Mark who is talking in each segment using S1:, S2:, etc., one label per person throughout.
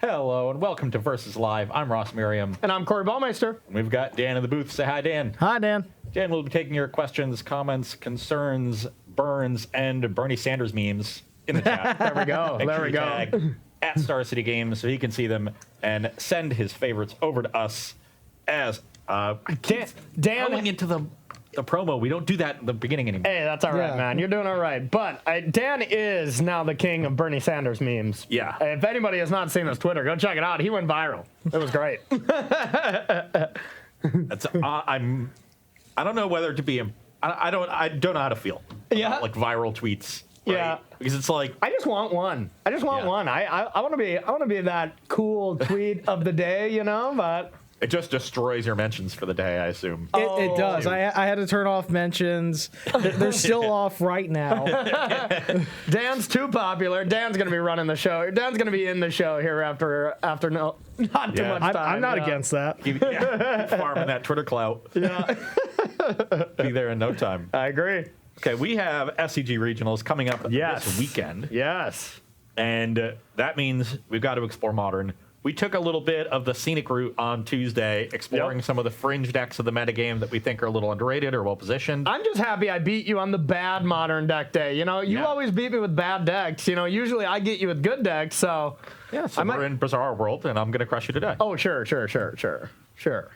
S1: Hello and welcome to Versus Live. I'm Ross Merriam.
S2: And I'm Corey Ballmeister.
S1: We've got Dan in the booth. Say hi, Dan.
S3: Hi, Dan.
S1: Dan will be taking your questions, comments, concerns, burns, and Bernie Sanders memes in the chat.
S2: There we go.
S1: Make
S2: There
S1: sure
S2: we
S1: you
S2: go.
S1: tag at Star City Games so he can see them and send his favorites over to us as going into the promo. We don't do that in the beginning anymore.
S2: Hey, that's all right,
S3: Yeah.
S2: man. You're doing all right. But Dan is now the king of Bernie Sanders memes.
S1: Yeah.
S2: If anybody has not seen his Twitter, go check it out. He went viral. It was great.
S1: That's, I don't know whether to be. I don't know how to feel.
S2: Yeah.
S1: About, like viral tweets. Right?
S2: Yeah.
S1: Because it's like.
S2: I just want one. I just want
S1: Yeah.
S2: one. I want to be that cool tweet of the day, you know, but
S1: It just destroys your mentions for the day, I assume.
S3: It does. I had to turn off mentions. They're still off right now.
S2: Dan's too popular. Dan's going to be running the show. Dan's going to be in the show here after not too much time.
S3: I'm not
S2: yeah.
S3: against that.
S1: Keep farming that Twitter clout.
S2: Yeah.
S1: Be there in no time.
S2: I agree.
S1: Okay, we have SCG regionals coming up this weekend,
S2: Yes.
S1: and that means we've got to explore Modern. We took a little bit of the scenic route on Tuesday, exploring
S2: Yep.
S1: some of the fringe decks of the metagame that we think are a little underrated or well positioned.
S2: I'm just happy I beat you on the bad Modern deck day. You know, you
S1: Yeah.
S2: always beat me with bad decks. You know, usually I get you with good decks, so.
S1: Yeah, so we're in Bizarre World, and I'm going to crush you today.
S2: Oh, sure.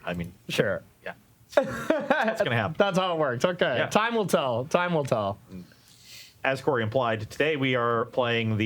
S1: I mean,
S2: Sure.
S1: yeah. That's going to happen.
S2: That's how it works. Okay.
S1: Yeah.
S2: Time will tell. Time will tell.
S1: As Corey implied, today we are playing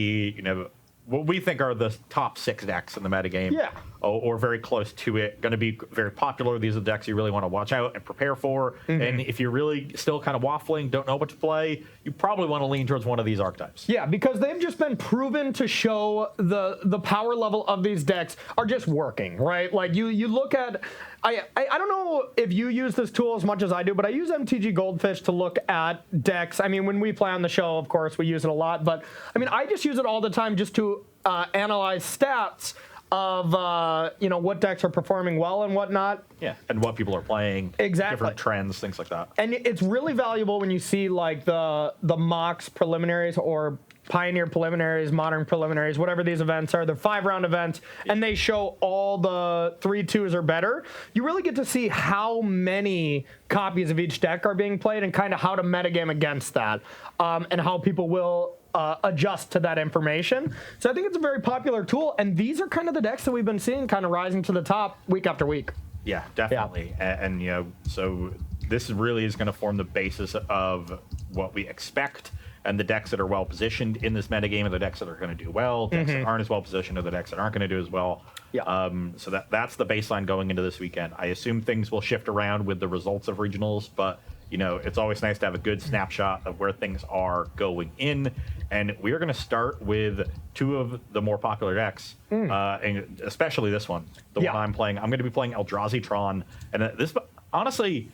S1: what we think are the top 6 decks in the metagame.
S2: Yeah.
S1: Or very close to it. Going to be very popular. These are the decks you really want to watch out and prepare for.
S2: Mm-hmm.
S1: And if you're really still kind of waffling, don't know what to play, you probably want to lean towards one of these archetypes.
S2: Yeah, because they've just been proven to show the power level of these decks are just working, right? Like you look at, I don't know if you use this tool as much as I do, but I use MTG Goldfish to look at decks. I mean, when we play on the show, of course, we use it a lot, but I mean, I just use it all the time just to analyze stats of what decks are performing well and whatnot.
S1: Yeah. And what people are playing.
S2: Exactly.
S1: Different trends, things like that.
S2: And it's really valuable when you see like the Mox preliminaries or Pioneer preliminaries, Modern preliminaries, whatever these events are, the 5-round events, and they show all the 3-2s or better. You really get to see how many copies of each deck are being played and kind of how to metagame against that, and how people will adjust to that information. So I think it's a very popular tool, and these are kind of the decks that we've been seeing kind of rising to the top week after week.
S1: Yeah, definitely. And so this really is going to form the basis of what we expect. And the decks that are well positioned in this metagame are the decks that are going to do well. Decks that aren't as well positioned are the decks that aren't going to do as well.
S2: Yeah.
S1: So that's the baseline going into this weekend. I assume things will shift around with the results of regionals, but it's always nice to have a good snapshot of where things are going in. And we are going to start with 2 of the more popular decks, and especially this one, the one I'm playing. I'm going to be playing Eldrazi Tron, and this, honestly,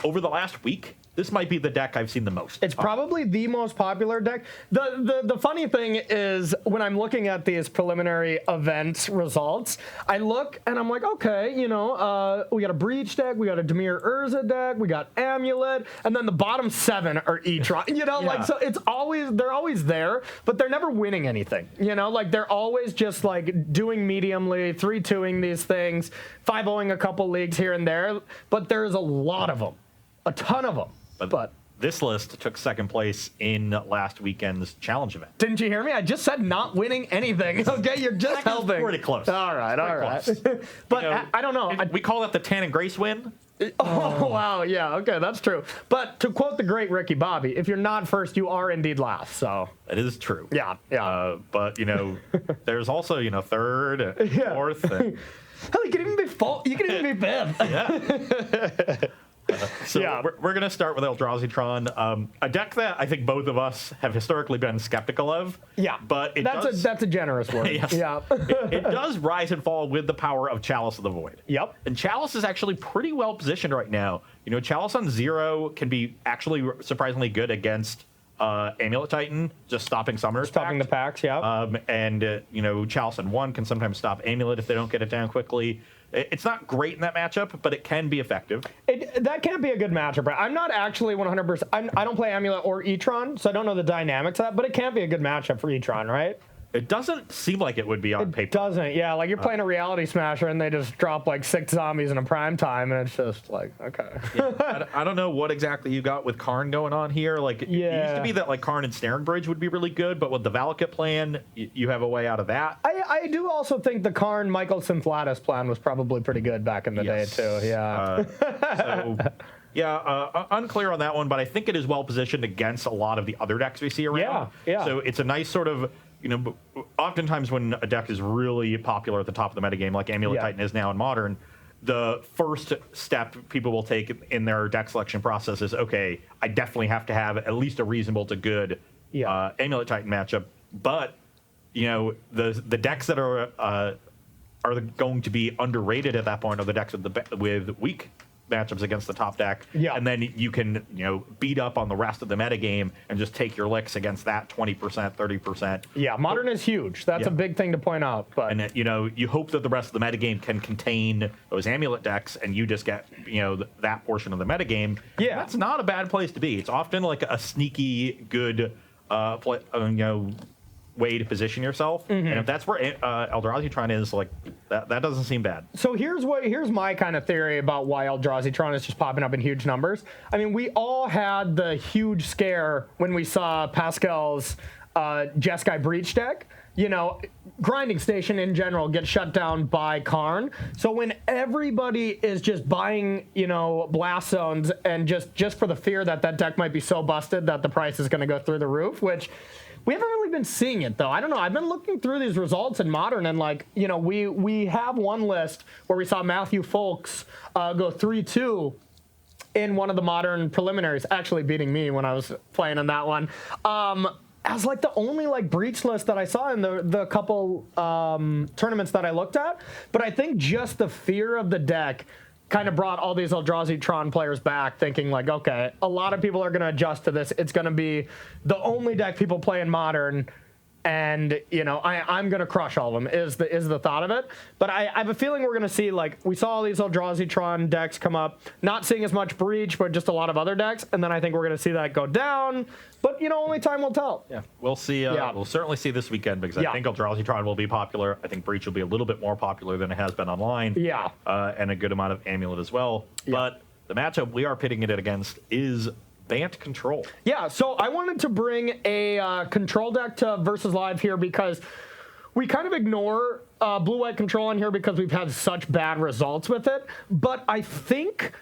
S1: over the last week, this might be the deck I've seen the most.
S2: It's probably the most popular deck. The funny thing is when I'm looking at these preliminary event results, I look and I'm like, okay, we got a Breach deck, we got a Dimir Urza deck, we got Amulet, and then the bottom 7 are E-Tron. So they're always there, but they're never winning anything. Like they're always just like doing mediumly, 3-2ing these things, 5-0ing a couple leagues here and there, but there's a lot of them. A ton of them. But
S1: this list took second place in last weekend's challenge event.
S2: didn't you hear me? I just said not winning anything. Okay, you're just helping.
S1: Pretty close.
S2: All right.
S1: Close.
S2: But I don't know.
S1: We call that the Tan and Grace win.
S2: Oh, wow. Yeah, okay, that's true. But to quote the great Ricky Bobby, if you're not first, you are indeed last. So
S1: That is true.
S2: yeah.
S1: But there's also third, fourth. And,
S2: Hell, you can even be fifth.
S1: yeah. So
S2: Yeah.
S1: we're going to start with Eldrazi Tron, a deck that I think both of us have historically been skeptical of.
S2: Yeah,
S1: but
S2: that's a generous word.
S1: Yes.
S2: Yeah.
S1: it does rise and fall with the power of Chalice of the Void.
S2: Yep.
S1: And Chalice is actually pretty well positioned right now. Chalice on 0 can be actually surprisingly good against Amulet Titan, just stopping Summoner's
S2: Stopping the
S1: Pact.
S2: packs, yeah.
S1: And Chalice on 1 can sometimes stop Amulet if they don't get it down quickly. It's not great in that matchup, but it can be effective.
S2: That can't be a good matchup, right? I'm not actually 100%. I don't play Amulet or E-Tron, so I don't know the dynamics of that, but it can't be a good matchup for E-Tron, right?
S1: It doesn't seem like it would be on paper.
S2: Doesn't, yeah. Like you're playing a reality smasher and they just drop like 6 zombies in a prime time, and it's just like, okay.
S1: Yeah, I don't know what exactly you got with Karn going on here. Like, it used to be that like Karn and Snaring Bridge would be really good, but with the Valakut plan, you have a way out of that.
S2: I do also think the Karn Michael Synthlatus plan was probably pretty good back in the day too. Yeah.
S1: Unclear on that one, but I think it is well positioned against a lot of the other decks we see around.
S2: Yeah.
S1: So it's a nice sort of, oftentimes when a deck is really popular at the top of the metagame, like Amulet Titan is now in Modern, the first step people will take in their deck selection process is, okay, I definitely have to have at least a reasonable to good Amulet Titan matchup. But, the decks that are going to be underrated at that point are the decks with weak matchups against the top deck, and then you can beat up on the rest of the metagame and just take your licks against that 20%, 30%.
S2: Yeah, Modern is huge. That's a big thing to point out. But
S1: and you hope that the rest of the metagame can contain those Amulet decks, and you just get that portion of the metagame. Yeah, that's not a bad place to be. It's often like a sneaky good way to position yourself, and if that's where Eldrazi Tron is, like that doesn't seem bad.
S2: So here's my kind of theory about why Eldrazi Tron is just popping up in huge numbers. I mean, we all had the huge scare when we saw Pascal's Jeskai Breach deck. Grinding Station in general gets shut down by Karn. So when everybody is just buying, blast zones and just for the fear that deck might be so busted that the price is going to go through the roof, which we haven't really been seeing it, though. I don't know. I've been looking through these results in Modern, and we have one list where we saw Matthew Folks go 3-2 in one of the Modern preliminaries, actually beating me when I was playing in that one. As like the only breach list that I saw in the couple tournaments that I looked at. But I think just the fear of the deck kind of brought all these Eldrazi Tron players back, thinking okay, a lot of people are going to adjust to this. It's going to be the only deck people play in Modern, and I'm going to crush all of them is the thought of it. But I have a feeling we're going to see, we saw all these Eldrazi Tron decks come up, not seeing as much Breach, but just a lot of other decks, and then I think we're going to see that go down. But only time will tell.
S1: Yeah, we'll see. We'll certainly see this weekend, because I think Eldrazi Tron will be popular. I think Breach will be a little bit more popular than it has been online.
S2: Yeah,
S1: and a good amount of Amulet as well. Yeah. But the matchup we are pitting it against is Bant Control.
S2: Yeah, so I wanted to bring a control deck to Versus Live here because we kind of ignore blue-white control on here because we've had such bad results with it. But I think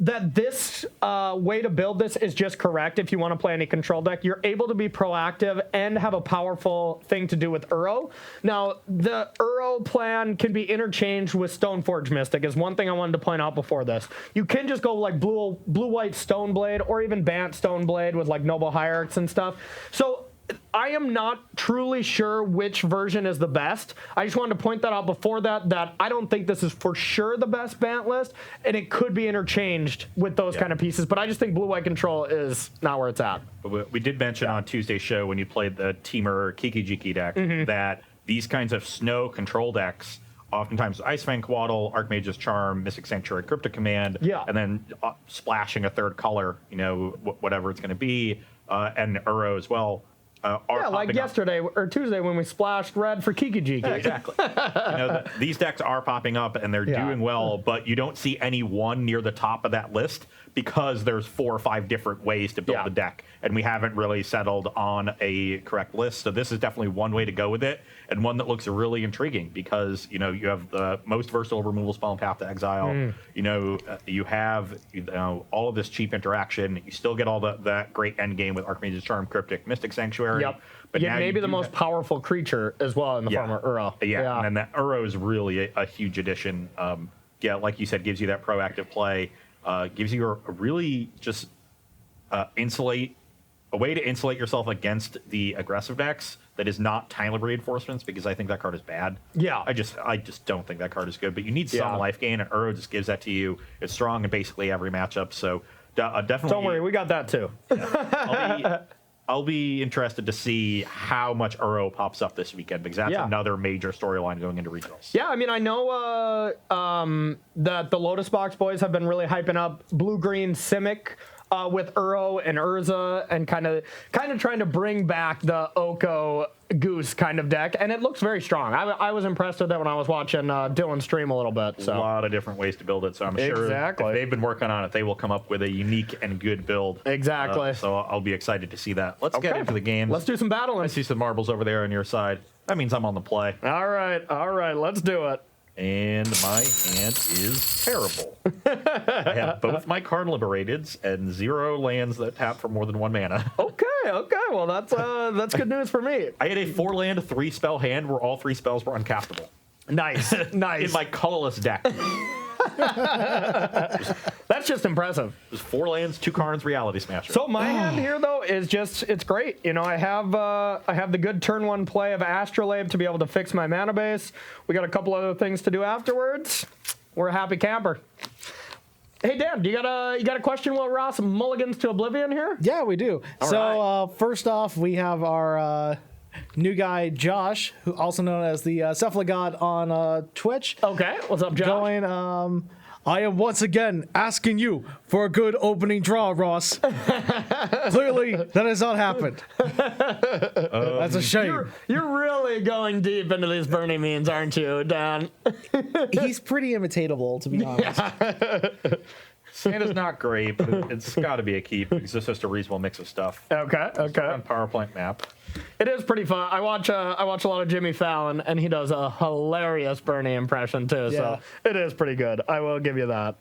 S2: that this way to build this is just correct if you want to play any control deck. You're able to be proactive and have a powerful thing to do with Uro. Now, the Uro plan can be interchanged with Stoneforge Mystic is one thing I wanted to point out before this. You can just go blue-white Stoneblade or even Bant Stoneblade with Noble Hierarchs and stuff. So I am not truly sure which version is the best. I just wanted to point that out before that I don't think this is for sure the best Bant list, and it could be interchanged with those kind of pieces, but I just think blue-white control is not where it's at.
S1: But we did mention on Tuesday's show when you played the Teamer Kiki-Jiki deck that these kinds of snow control decks, oftentimes Icefang Quaddle, Archmage's Charm, Mystic Sanctuary, Cryptic Command, and then splashing a third color, whatever it's going to be, and Uro as well.
S2: Like yesterday or Tuesday when we splashed red for Kiki-Jiki.
S1: Yeah, exactly. These decks are popping up and they're doing well, but you don't see any one near the top of that list because there's 4 or 5 different ways to build the deck, and we haven't really settled on a correct list. So this is definitely one way to go with it, and one that looks really intriguing because you have the most versatile removal spell in Path to Exile. You have all of this cheap interaction. You still get all that great end game with Archmage's Charm, Cryptic, Mystic Sanctuary.
S2: Yep. But yeah, maybe the most powerful creature as well in the form of Uro.
S1: Yeah, and then that Uro is really a huge addition. Like you said, gives you that proactive play. Gives you a really just a way to insulate yourself against the aggressive decks that is not Time Reinforcements, because I think that card is bad. Yeah. I just don't think that card is good, but you need some life gain, and Uro just gives that to you. It's strong in basically every matchup, so definitely.
S2: Don't worry, we got that too.
S1: I'll be interested to see how much Uro pops up this weekend, because that's another major storyline going into regionals.
S2: Yeah, I mean, I know that the Lotus Box boys have been really hyping up blue-green Simic with Uro and Urza, and kind of trying to bring back the Oko goose kind of deck, and it looks very strong. I was impressed with that when I was watching Dylan stream a little bit. So
S1: A lot of different ways to build it, so I'm sure
S2: Exactly.
S1: if they've been working on it, they will come up with a unique and good build.
S2: Exactly.
S1: So I'll be excited to see that. Let's get
S2: Okay.
S1: into the games.
S2: Let's do some battling.
S1: I see some marbles over there on your side. That means I'm on the play.
S2: All right, let's do it.
S1: And my hand is terrible. I have both my Karn Liberateds and 0 lands that tap for more than 1 mana.
S2: Okay. Well, that's good news for me.
S1: I had a 4-land, 3-spell hand where all 3 spells were uncastable.
S2: Nice.
S1: In my colorless deck.
S2: That's just impressive.
S1: There's 4 lands, 2 Karns, Reality Smasher.
S2: So my hand here though is it's great. You know, I have the good turn 1 play of Astrolabe to be able to fix my mana base. We got a couple other things to do afterwards. We're a happy camper. Hey Dan, you got a question while Ross mulligans to oblivion here?
S3: Yeah, we do. First off, we have our new guy Josh, who also known as the Cephalogod on Twitch.
S2: Okay, what's up, Josh?
S3: Going, I am once again asking you for a good opening draw, Ross. Clearly, that has not happened. That's a shame.
S2: You're really going deep into these Bernie memes, aren't you, Dan?
S3: He's pretty imitatable, to be honest.
S1: Santa's not great, but it's got to be a keep because it's just a reasonable mix of stuff.
S2: Okay.
S1: On Power Plant map.
S2: It is pretty fun. I watch a lot of Jimmy Fallon, and he does a hilarious Bernie impression too. So it is pretty good. I will give you that.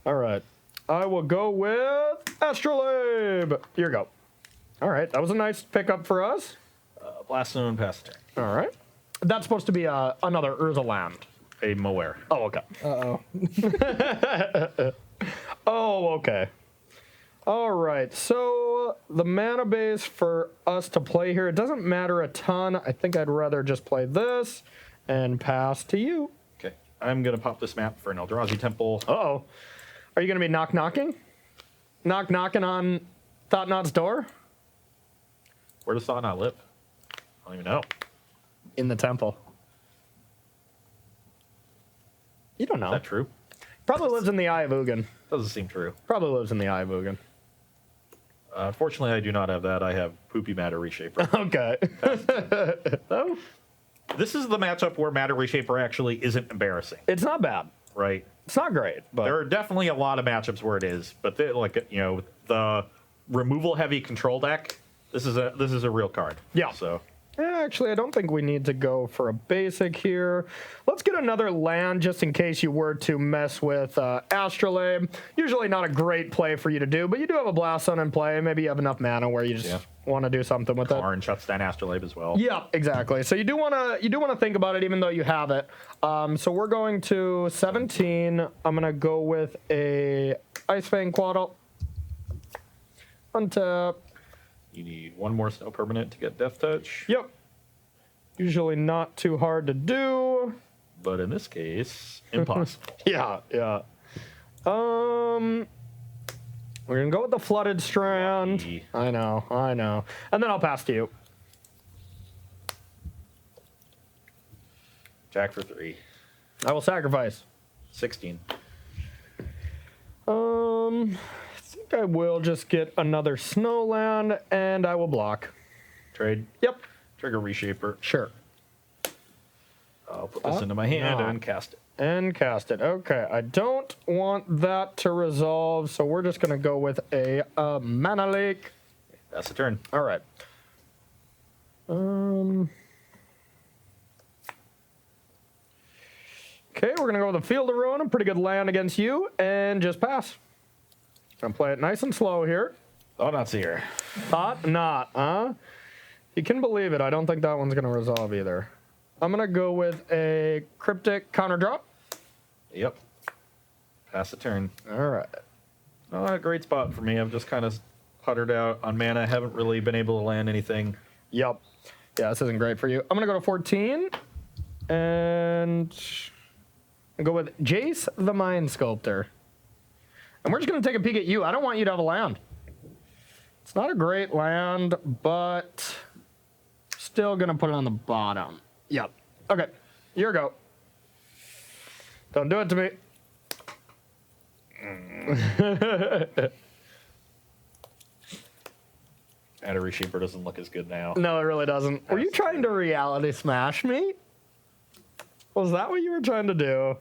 S2: All right, I will go with Astrolabe. Here you go. All right, that was a nice pickup for us.
S1: Blast Zone, pass the turn.
S2: All right, that's supposed to be another Urza land.
S1: A Moer.
S2: Oh, okay. Oh, okay. All right, so the mana base for us to play here, it doesn't matter a ton. I think I'd rather just play this and pass to you.
S1: Okay. I'm going to pop this map for an Eldrazi Temple.
S2: Uh-oh. Are you going to be knocking? Knocking on Thought-Knot's door?
S1: Where does Thought-Knot live? I don't even know.
S2: In the temple. You don't know.
S1: Is that true?
S2: Probably lives in the Eye of Ugin.
S1: Doesn't seem true.
S2: Probably lives in the Eye of Ugin.
S1: Unfortunately, I do not have that. I have Poopy Matter Reshaper.
S2: Okay.
S1: So, this is the matchup where Matter Reshaper actually isn't embarrassing,
S2: It's not bad.
S1: right?
S2: It's not great, but
S1: There are definitely a lot of matchups where it is, but the removal heavy control deck. This is a real card.
S2: Yeah.
S1: So
S2: actually, I don't think we need to go for a basic here. Let's get another land just in case you were to mess with Astrolabe. Usually not a great play for you to do, but you do have a Blast Zone in play. Maybe you have enough mana where you just want to do something with it.
S1: Karn shuts down Astrolabe as well.
S2: Yeah, exactly. So you do want to think about it, even though you have it. So we're going to 17. I'm gonna go with a Ice Fang Quaddle. Untap.
S1: You need 1 more Snow Permanent to get Death Touch.
S2: Yep. Usually not too hard to do.
S1: But in this case, impossible.
S2: Yeah. We're gonna go with the Flooded Strand.
S1: Lucky.
S2: I know. And then I'll pass to you.
S1: Jack for 3.
S2: I will sacrifice.
S1: 16.
S2: I think I will just get another Snowland, and I will block.
S1: Trade.
S2: Yep.
S1: Trigger Reshaper.
S2: Sure.
S1: I'll put this into my hand
S2: no.
S1: and cast it.
S2: And cast it. Okay, I don't want that to resolve, so we're just gonna go with a Mana Lake.
S1: That's the turn.
S2: All right. Okay, we're gonna go with a Field of Ruin, a pretty good land against you, and just pass. Gonna play it nice and slow here.
S1: Oh, not here.
S2: Thought not, huh? You can believe it. I don't think that one's gonna resolve either. I'm gonna go with a Cryptic counter drop.
S1: Yep. Pass the turn.
S2: All right.
S1: Not a great spot for me. I've just kind of puttered out on mana. Haven't really been able to land anything.
S2: Yep. Yeah, this isn't great for you. I'm gonna go to 14 and go with Jace the Mind Sculptor. And we're just gonna take a peek at you. I don't want you to have a land. It's not a great land, but still gonna put it on the bottom. Yep. Okay. Here we go. Don't do it to me.
S1: Battery Shaper doesn't look as good now.
S2: No, it really doesn't. Were you trying to reality smash me? Was that what you were trying to do?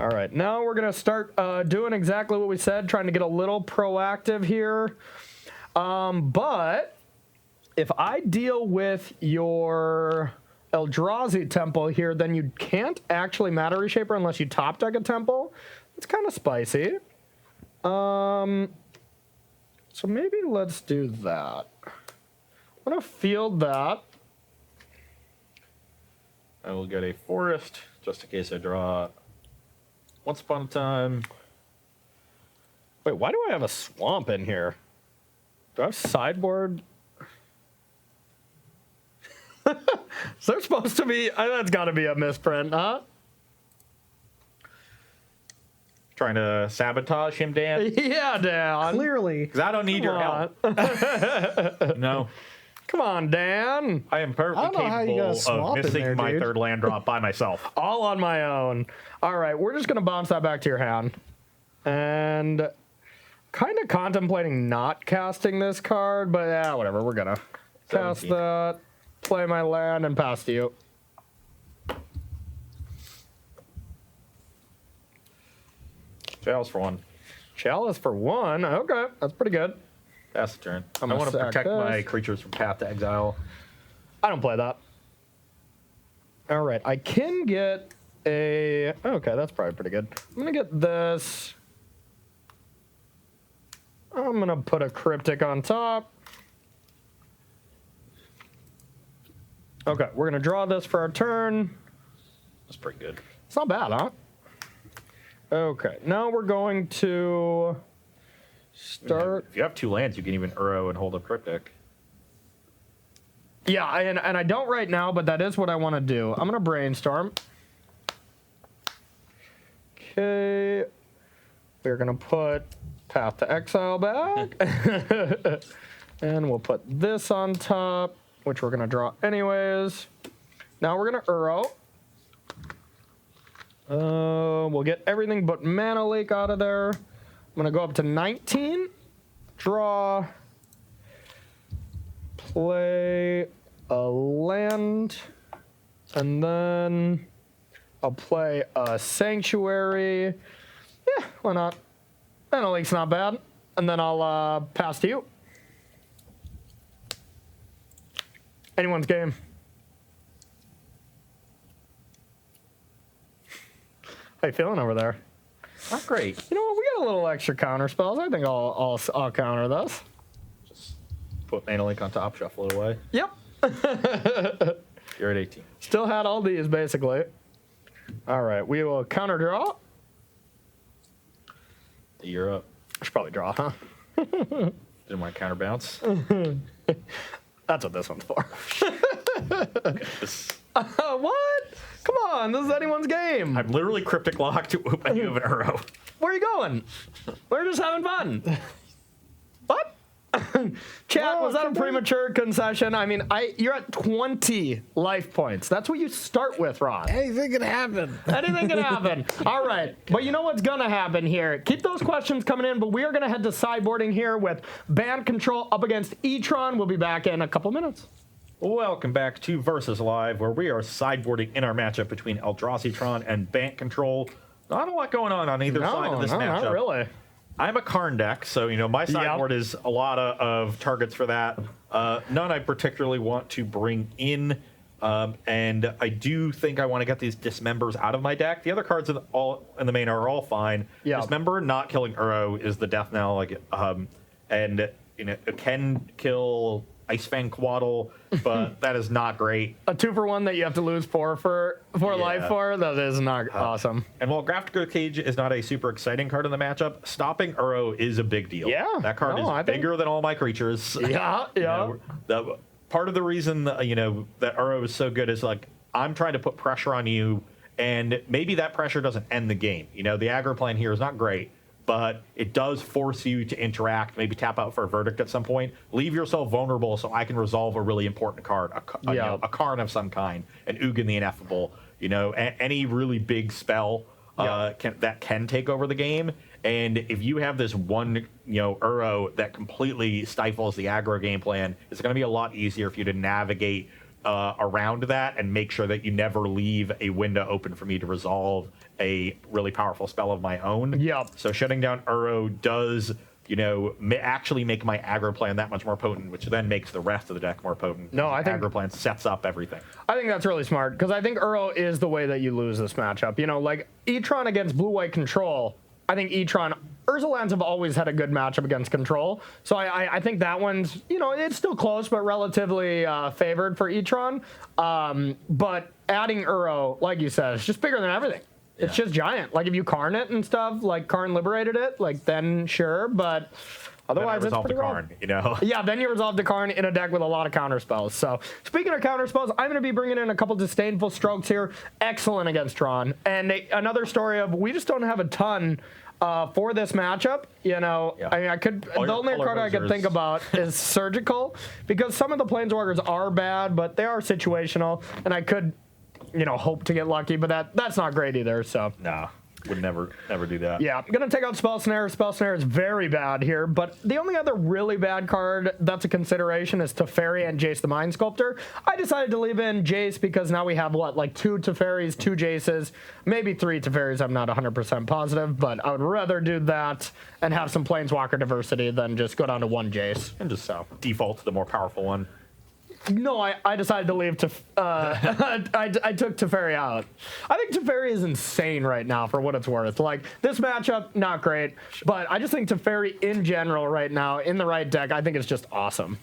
S2: All right, now we're gonna start doing exactly what we said, trying to get a little proactive here. But if I deal with your Eldrazi temple here, then you can't actually Matter Reshaper unless you top deck a temple. It's kind of spicy. So maybe let's do that. I'm gonna field that.
S1: I will get a forest just in case I draw. Once upon a time.
S2: Wait, why do I have a swamp in here? Do I have sideboard? Is there supposed to be? That's got to be a misprint, huh?
S1: Trying to sabotage him, Dan?
S2: Yeah, Dan.
S3: Clearly.
S1: Because I don't need your help. No.
S2: Come on, Dan.
S1: I am perfectly
S3: I don't know how you got a
S1: capable
S3: swamp
S1: of
S3: in
S1: missing
S3: there,
S1: my
S3: dude.
S1: third land drop by myself.
S2: All on my own. All right, we're just going to bounce that back to your hand. And kind of contemplating not casting this card, but yeah, whatever. We're going to cast
S1: 17.
S2: that, play my land, and pass to you.
S1: Chalice for 1.
S2: Chalice for 1. Okay, that's pretty good.
S1: Pass the turn.
S2: I'm
S1: I
S2: gonna
S1: want to
S2: sack
S1: protect my
S2: this.
S1: creatures from Path to Exile.
S2: I don't play that. All right, I can get a... Okay, that's probably pretty good. I'm going to get this. I'm going to put a Cryptic on top. Okay, we're going to draw this for our turn.
S1: That's pretty good.
S2: It's not bad, huh? Okay, now we're going to start...
S1: If you have 2 lands, you can even Uro and hold a Cryptic.
S2: Yeah, and I don't right now, but that is what I want to do. I'm going to brainstorm. Okay. We're going to put Path to Exile back. And we'll put this on top, which we're going to draw anyways. Now we're going to Uro. We'll get everything but Mana Lake out of there. I'm going to go up to 19. Draw. Play a land, and then I'll play a Sanctuary. Yeah, why not? Mana Lake's not bad. And then I'll pass to you. Anyone's game. How you feeling over there?
S1: Not great.
S2: You know what? We got a little extra counter spells. I think I'll counter this.
S1: Just put Mana Link on top, shuffle it away.
S2: Yep.
S1: You're at 18.
S2: Still had all these, basically. All right, we will counter draw.
S1: You're up.
S2: I should probably draw, huh?
S1: Didn't want to counter bounce.
S2: That's what this one's for.
S1: This-
S2: What? Come on, this is anyone's game.
S1: I'm literally Cryptic locked and you have an Uro.
S2: Where are you going? We're just having fun. What? Chat, was that a premature concession? I mean, you're at 20 life points. That's what you start with, Ross.
S3: Anything can happen.
S2: Anything can happen. All right. But you know what's going to happen here? Keep those questions coming in, but we are going to head to sideboarding here with Bant Control up against E-Tron. We'll be back in a couple minutes.
S1: Welcome back to Versus Live, where we are sideboarding in our matchup between Eldrazi Tron and Bant Control. Not a lot going on either side of this matchup.
S2: Not really.
S1: I'm a Karn deck, so my sideboard is a lot of targets for that. None I particularly want to bring in, and I do think I want to get these Dismembers out of my deck. The other cards in the main are all fine.
S2: Yeah.
S1: Dismember not killing Uro is the death knell, and it can kill Icefang Quaddle, but that is not great.
S2: A 2-for-1 that you have to lose 4 for life for? That is not awesome.
S1: And while Graphical Cage is not a super exciting card in the matchup, stopping Uro is a big deal.
S2: Yeah.
S1: That card is bigger than all my creatures.
S2: Yeah, yeah.
S1: Part of the reason that Uro is so good is I'm trying to put pressure on you, and maybe that pressure doesn't end the game. The aggro plan here is not great, but it does force you to interact, maybe tap out for a verdict at some point, leave yourself vulnerable so I can resolve a really important card, a Karn of some kind, an Ugin the Ineffable, any really big spell that can take over the game. And if you have this one, Uro that completely stifles the aggro game plan, it's going to be a lot easier for you to navigate around that and make sure that you never leave a window open for me to resolve a really powerful spell of my own.
S2: Yep.
S1: So shutting down Uro does, actually make my aggro plan that much more potent, which then makes the rest of the deck more potent.
S2: No, I think
S1: aggro plan sets up everything.
S2: I think that's really smart because I think Uro is the way that you lose this matchup. Like E-Tron against blue-white control. I think E-Tron, Urza lands have always had a good matchup against control. So I think that one's, it's still close, but relatively favored for E-Tron. But adding Uro, like you said, it's just bigger than everything. It's just giant. Like if you Karn it and stuff, like Karn liberated it, like then sure, but otherwise it's pretty rough. Yeah, then you resolve the Karn in a deck with a lot of counter spells. So speaking of counter spells, I'm going to be bringing in a couple disdainful strokes here. Excellent against Tron. And another story of we just don't have a ton for this matchup. I mean, the only card I could think about is Surgical because some of the Planeswalkers are bad, but they are situational, and I could hope to get lucky, but that's not great either. So
S1: nah, would never do that.
S2: Yeah, I'm gonna take out Spell Snare. Spell Snare is very bad here, but the only other really bad card that's a consideration is Teferi and Jace the Mind Sculptor. I decided to leave in Jace because now we have like 2 Teferis, 2 Jaces, maybe 3 Teferis. I'm not 100% positive, but I would rather do that and have some Planeswalker diversity than just go down to 1 Jace.
S1: And just default to the more powerful one.
S2: No, I decided to leave. I took Teferi out. I think Teferi is insane right now for what it's worth. Like, this matchup, not great. But I just think Teferi in general right now, in the right deck, I think it's just awesome.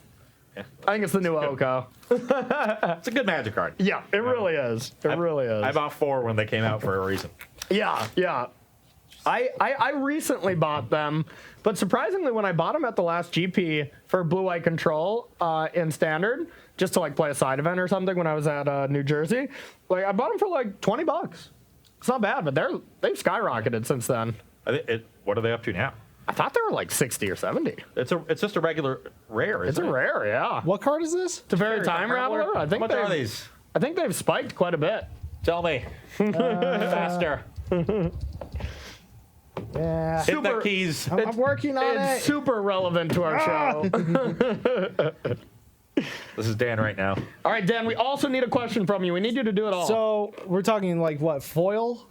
S2: Yeah. I think it's the new Oko.
S1: It's a good Magic card.
S2: Yeah, it really is. It really is.
S1: I bought 4 when they came out for a reason.
S2: Yeah. I recently bought them, but surprisingly, when I bought them at the last GP for Blue Eye Control in Standard, just to play a side event or something when I was at New Jersey, I bought them for $20. It's not bad, but they've skyrocketed since then.
S1: What are they up to now?
S2: I thought they were 60 or 70.
S1: It's just a regular rare, isn't it?
S2: It's a rare, yeah.
S3: What card is this?
S2: Teferi Time Raveler.
S1: How much are these?
S2: I think they've spiked quite a bit.
S1: Tell me. Faster.
S3: Yeah.
S1: Hit the keys.
S3: I'm working on it.
S2: It's super relevant to our show.
S1: This is Dan right now.
S2: All right, Dan, we also need a question from you. We need you to do it all.
S3: So we're talking what, foil?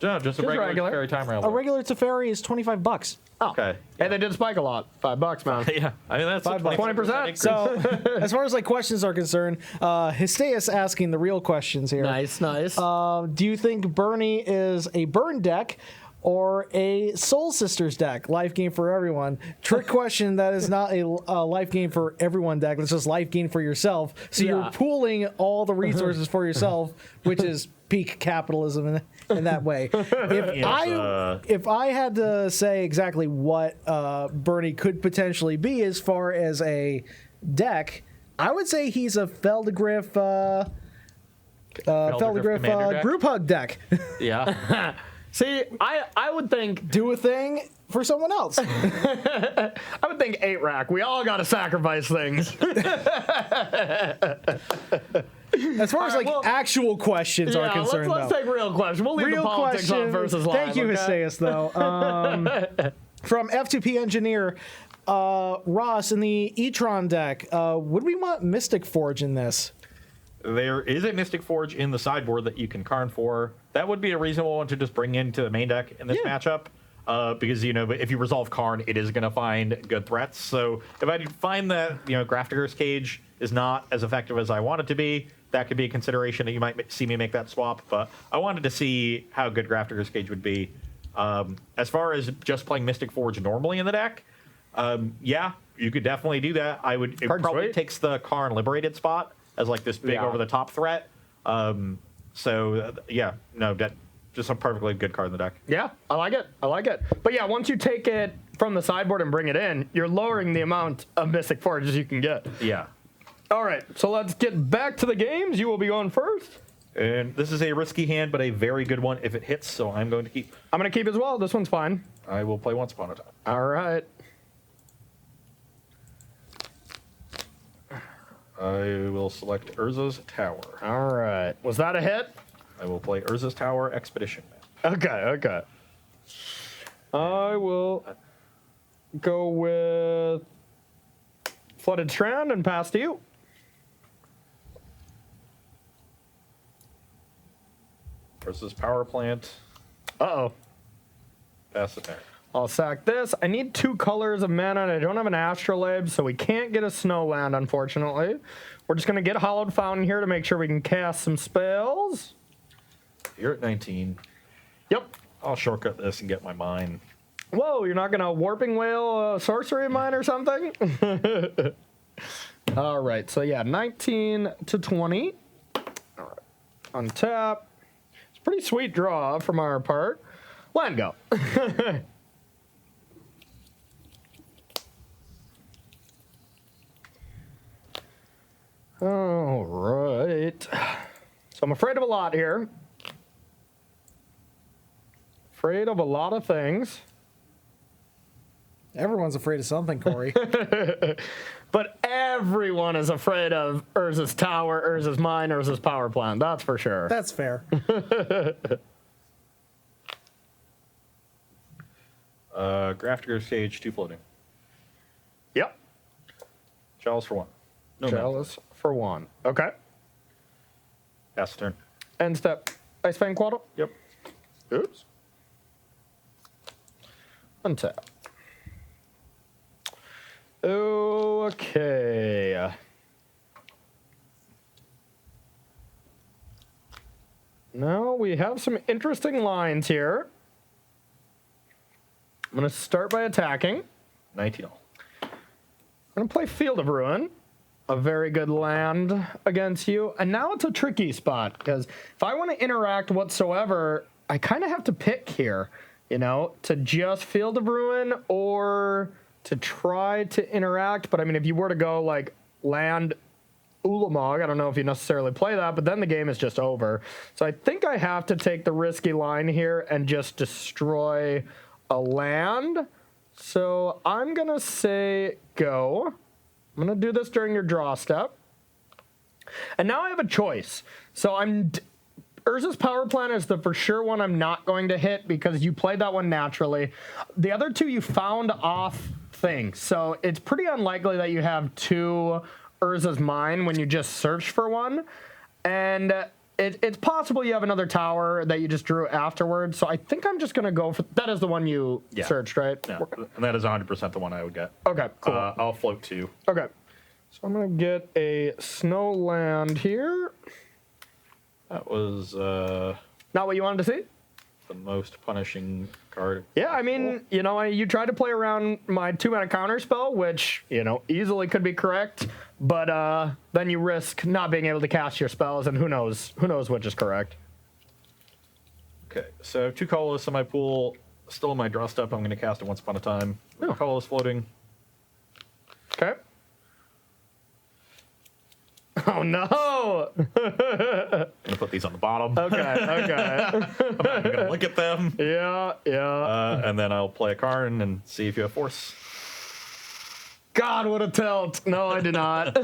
S1: No, just a regular Teferi Time Raveler.
S3: A regular Teferi is $25.
S2: Oh.
S1: Okay.
S2: Hey, they did spike a lot. $5, man.
S1: Yeah, I mean that's
S2: 20%.
S3: So, as far as questions are concerned, Hysteus asking the real questions here.
S2: Nice.
S3: Do you think Bernie is a burn deck or a Soul Sisters deck? Life game for everyone. Trick question. That is not a life game for everyone deck. It's just life game for yourself. So you're pooling all the resources for yourself, which is peak capitalism in that way. If I had to say exactly what Bernie could potentially be as far as a deck, I would say he's a Feldgriff group hug deck.
S1: Yeah.
S2: See, I would think
S3: do a thing for someone else.
S2: I would think 8-rack. We all got to sacrifice things.
S3: As far as actual questions are concerned,
S2: let's take real questions. We'll leave
S3: real
S2: the politics
S3: question,
S2: on versus live.
S3: Thank you, Hysteus, though. From F2P Engineer, Ross, in the E-Tron deck, would we want Mystic Forge in this?
S1: There is a Mystic Forge in the sideboard that you can Karn for. That would be a reasonable one to just bring into the main deck in this matchup. Because, if you resolve Karn, it is going to find good threats. So if I find that, Grafdigger's Cage is not as effective as I want it to be, that could be a consideration that you might see me make that swap. But I wanted to see how good Grafdigger's Cage would be. As far as just playing Mystic Forge normally in the deck, you could definitely do that. It probably takes the Karn Liberated spot as this big over-the-top threat. Just a perfectly good card in the deck.
S2: Yeah, I like it. But yeah, once you take it from the sideboard and bring it in, you're lowering the amount of Mystic Forges you can get.
S1: Yeah.
S2: All right, so let's get back to the games. You will be going first.
S1: And this is a risky hand, but a very good one if it hits, so I'm going to keep.
S2: I'm going to keep as well. This one's fine.
S1: I will play Once Upon a Time.
S2: All right.
S1: I will select Urza's Tower.
S2: All right. Was that a hit?
S1: I will play Urza's Tower Expedition.
S2: Okay. I will go with Flooded Strand and pass to you.
S1: Versus power plant.
S2: Uh-oh.
S1: Pass the turn.
S2: I'll sack this. I need 2 colors of mana, and I don't have an Astrolabe, so we can't get a snow land, unfortunately. We're just going to get Hallowed Fountain here to make sure we can cast some spells.
S1: You're at 19.
S2: Yep.
S1: I'll shortcut this and get my mine.
S2: Whoa, you're not going to Warping Whale sorcery mine or something? All right, so yeah, 19 to 20. All right, untap. It's a pretty sweet draw from our part. Land go. All right. So I'm afraid of a lot here. Afraid of a lot of things.
S3: Everyone's afraid of something, Corey.
S2: But everyone is afraid of Urza's Tower, Urza's Mine, Urza's Power Plant. That's for sure.
S3: That's fair.
S1: Graftiger Sage, 2 floating.
S2: Yep.
S1: Chalice for 1. No
S2: Chalice for 1. Okay.
S1: Pass the turn.
S2: End step. Ice Fang Quaddle.
S1: Yep.
S2: Oops. Untap. Okay. Now we have some interesting lines here. I'm going to start by attacking.
S1: 19 all.
S2: I'm going to play Field of Ruin. A very good land against you. And now it's a tricky spot, because if I want to interact whatsoever, I kind of have to pick here, you know, to just Field of Ruin or to try to interact. But I mean, if you were to go like land Ulamog, I don't know if you necessarily play that, but then the game is just over. So I think I have to take the risky line here and just destroy a land. So I'm going to say go. I'm going to do this during your draw step. And now I have a choice. So Urza's Power Plant is the for sure one I'm not going to hit because you played that one naturally. The other 2 you found off things. So it's pretty unlikely that you have 2 Urza's Mine when you just search for one. And it's possible you have another tower that you just drew afterwards. So I think I'm just going to go for... That is the one you searched, right?
S1: Yeah, and that is 100% the one I would get.
S2: Okay, cool.
S1: I'll float 2.
S2: Okay. So I'm going to get a snow land here.
S1: That was
S2: Not what you wanted to see?
S1: the most punishing card.
S2: Yeah, I mean, you know, you tried to play around my 2-mana counter spell, which, you know, easily could be correct, but then you risk not being able to cast your spells, and who knows which is correct.
S1: Okay, so 2 colorless in my pool. Still in my draw step. I'm going to cast it Once Upon a Time.
S2: Oh.
S1: Colorless floating.
S2: Okay. Oh, no!
S1: I'm going to put these on the bottom.
S2: Okay.
S1: I'm not even going to look at them.
S2: Yeah.
S1: And then I'll play a card and see if you have force.
S2: God, what a tilt. No, I did not.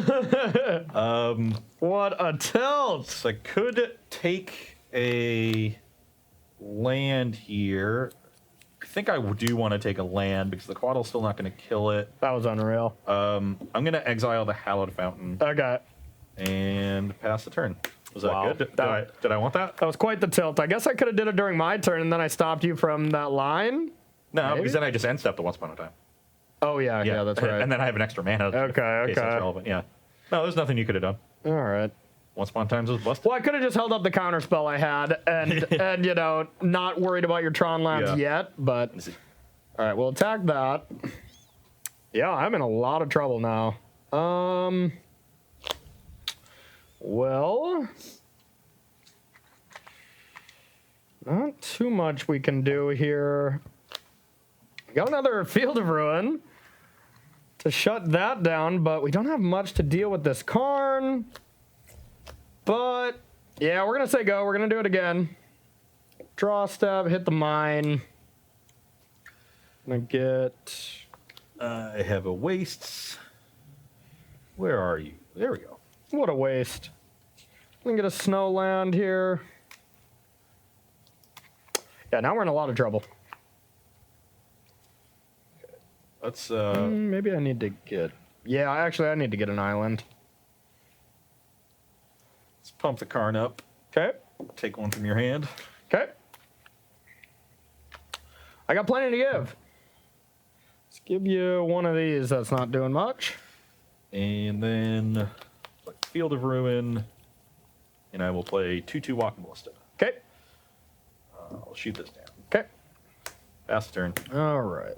S2: What a tilt.
S1: So I could take a land here. I think I do want to take a land because the Quaddle's still not going to kill it.
S2: That was unreal.
S1: I'm going to exile the Hallowed Fountain
S2: Okay.
S1: and pass the turn. Was that
S2: Wow.
S1: good? Did I want that?
S2: That was quite the tilt. I guess I could have did it during my turn, and then I stopped you from that line.
S1: No,
S2: Maybe?
S1: because then I just end stepped the Once Upon a Time.
S2: Oh, yeah, that's right.
S1: And then I have an extra mana.
S2: Okay,
S1: in case that's
S2: okay.
S1: relevant. Yeah. No, there's nothing you could have done.
S2: All right.
S1: Once Upon a Time was busted.
S2: Well, I could have just held up the counter spell I had and you know, not worried about your Tron lands yet, but... All right, we'll attack that. Yeah, I'm in a lot of trouble now. Well... Not too much we can do here. Got another Field of Ruin to shut that down, but we don't have much to deal with this Karn. But, yeah, we're going to say go. We're going to do it again. Draw step, hit the mine. I'm going to get...
S1: I have a wastes. Where are you? There we go.
S2: What a waste. I'm going to get a snow land here. Yeah, now we're in a lot of trouble.
S1: Let's
S2: Maybe I need to get... Yeah, actually, I need to get an island.
S1: let's pump the Karn up.
S2: Okay.
S1: Take one from your hand.
S2: Okay. I got plenty to give. Let's give you one of these that's not doing much.
S1: And then like Field of Ruin. And I will play 2/2 Walking Ballista.
S2: Okay.
S1: I'll shoot this down.
S2: Okay.
S1: Pass the turn.
S2: All right.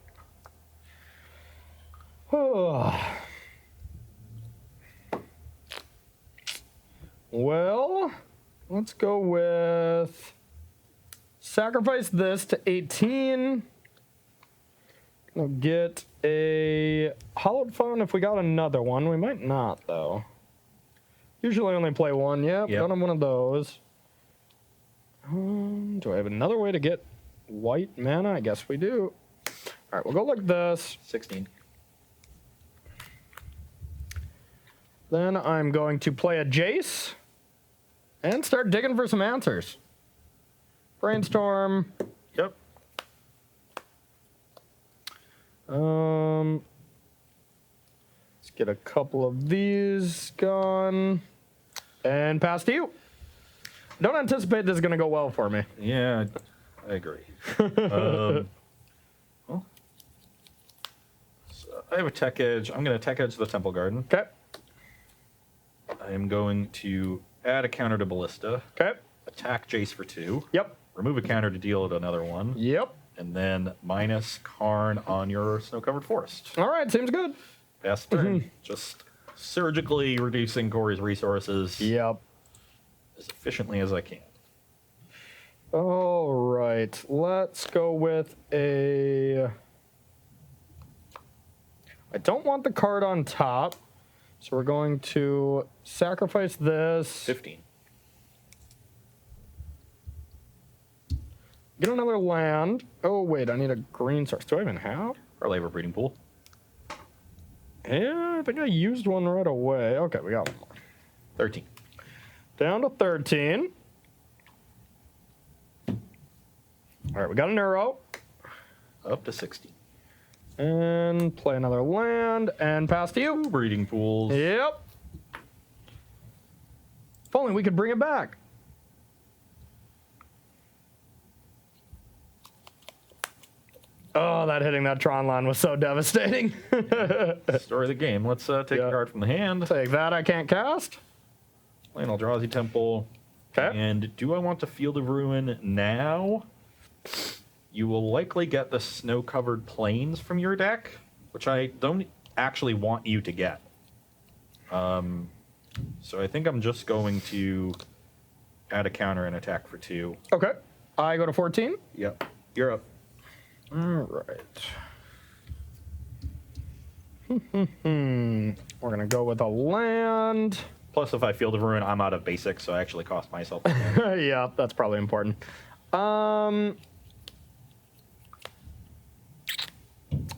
S2: Well, let's go with sacrifice this to 18. We'll get a Hollowed Phone if we got another one. We might not, though. Usually only play one. Yep. Don't have one of those. Do I have another way to get white mana? I guess we do. All right, we'll go like this.
S1: 16.
S2: Then I'm going to play a Jace and start digging for some answers. Brainstorm.
S1: Yep.
S2: Let's get a couple of these gone and pass to you. Don't anticipate this is going to go well for me.
S1: Yeah, I agree. Well, so I have a Tech Edge. I'm going to Tech Edge the Temple Garden.
S2: Okay.
S1: I am going to add a counter to Ballista.
S2: Okay.
S1: Attack Jace for 2.
S2: Yep.
S1: Remove a counter to deal it another one.
S2: Yep.
S1: And then minus Karn on your Snow-Covered Forest.
S2: All right. Seems good.
S1: Pass the turn. Just surgically reducing Corey's resources
S2: Yep.
S1: as efficiently as I can.
S2: All right. Let's go with a... I don't want the card on top. So we're going to sacrifice this.
S1: 15.
S2: Get another land. Oh, wait. I need a green source. Do I even have?
S1: Our labor breeding pool.
S2: Yeah, I think I used one right away. Okay, we got one more.
S1: 13.
S2: Down to 13. All right, we got an arrow.
S1: Up to 16.
S2: And play another land and pass to you.
S1: Breeding pools.
S2: Yep. If only we could bring it back. Oh, that hitting that Tron line was so devastating.
S1: Story of the game. Let's take a card from the hand.
S2: Take that, I can't cast.
S1: Play an Eldrazi Temple.
S2: Okay.
S1: And do I want to Field of Ruin now? You will likely get the Snow-Covered Plains from your deck, which I don't actually want you to get. So I think I'm just going to add a counter and attack for 2.
S2: Okay. I go to 14.
S1: Yep. You're up.
S2: All right. We're going to go with a land.
S1: Plus, if I Field of Ruin, I'm out of basics, so I actually cost myself.
S2: Yeah, that's probably important.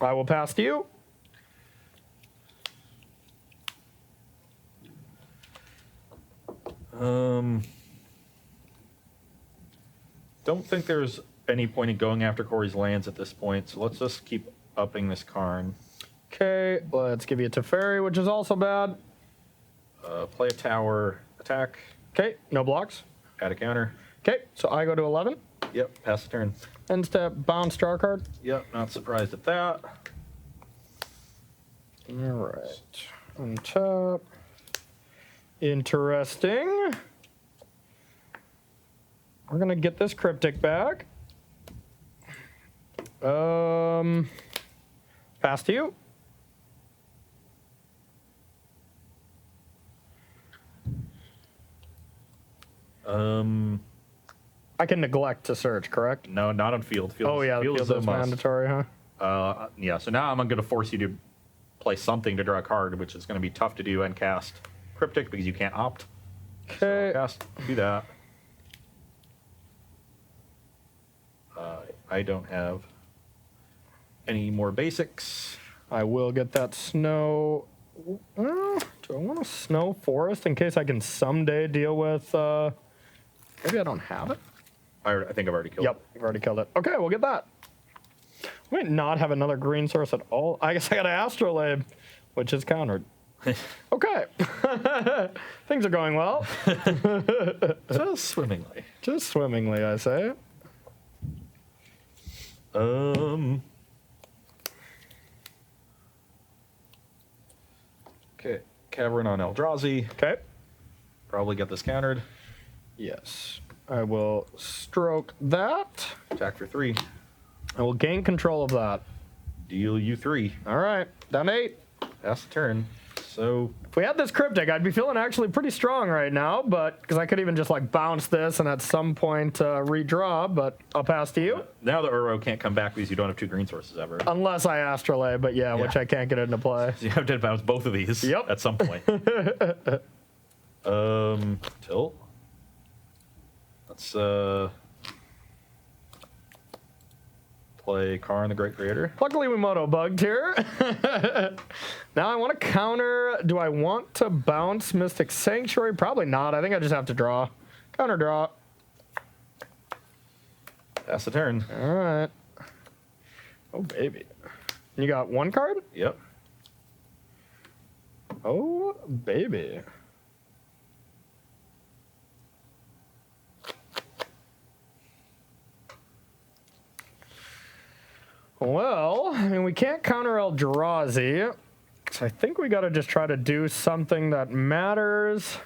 S2: I will pass to you.
S1: Don't think there's any point in going after Corey's lands at this point, so let's just keep upping this Karn.
S2: Okay, let's give you a Teferi, which is also bad.
S1: Play a tower, attack,
S2: Okay, no blocks.
S1: add a counter.
S2: Okay, so I go to 11.
S1: Yep, pass the turn.
S2: End step, bounce, draw a card.
S1: Yep, not surprised at that.
S2: All right. Untap. Interesting. We're going to get this cryptic back. Pass to you. I can neglect to search, correct?
S1: No, not on field.
S2: Oh yeah, the field is mandatory, huh?
S1: Yeah, so now I'm going to force you to play something to draw a card, which is going to be tough to do and cast Cryptic because you can't opt.
S2: Okay.
S1: So cast, do that. I don't have any more basics.
S2: I will get that snow. Do I want a snow forest in case I can someday deal with? Maybe I don't have it.
S1: I think I've already killed it.
S2: Yep, you've already killed it. Okay, we'll get that. Might not have another green source at all. I guess I got an Astrolabe, which is countered. Okay. Things are going well.
S1: Just swimmingly.
S2: Just swimmingly, I say.
S1: Okay. Cavern on Eldrazi.
S2: Okay.
S1: Probably get this countered.
S2: Yes. I will stroke that.
S1: Attack for 3.
S2: I will gain control of that.
S1: Deal you 3.
S2: All right. Down to 8.
S1: Pass the turn. So
S2: If we had this cryptic, I'd be feeling actually pretty strong right now, but because I could even just like bounce this and at some point redraw, but I'll pass to you.
S1: now the Uro can't come back because you don't have 2 green sources ever.
S2: Unless I Astrolabe, but yeah, which I can't get into play.
S1: So you have to bounce both of these
S2: Yep.
S1: at some point. Tilt. Let's play Karn the Great Creator.
S2: Luckily, we moto bugged here. Now I want to counter. Do I want to bounce Mystic Sanctuary? Probably not. I think I just have to draw. Counter draw.
S1: Pass the turn.
S2: All right. Oh, baby. You got 1 card?
S1: Yep.
S2: Oh, baby. Well, I mean, we can't counter Eldrazi, so I think we got to just try to do something that matters.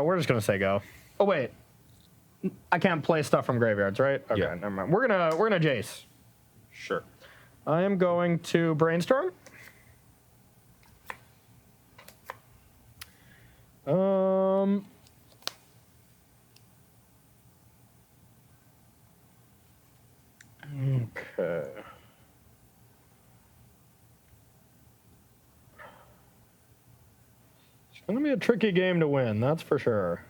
S2: We're just gonna say go. Oh wait, I can't play stuff from graveyards, right? Okay,
S1: Yeah.
S2: never mind. We're gonna Jace.
S1: Sure.
S2: I am going to brainstorm. Okay. It's gonna be a tricky game to win, that's for sure.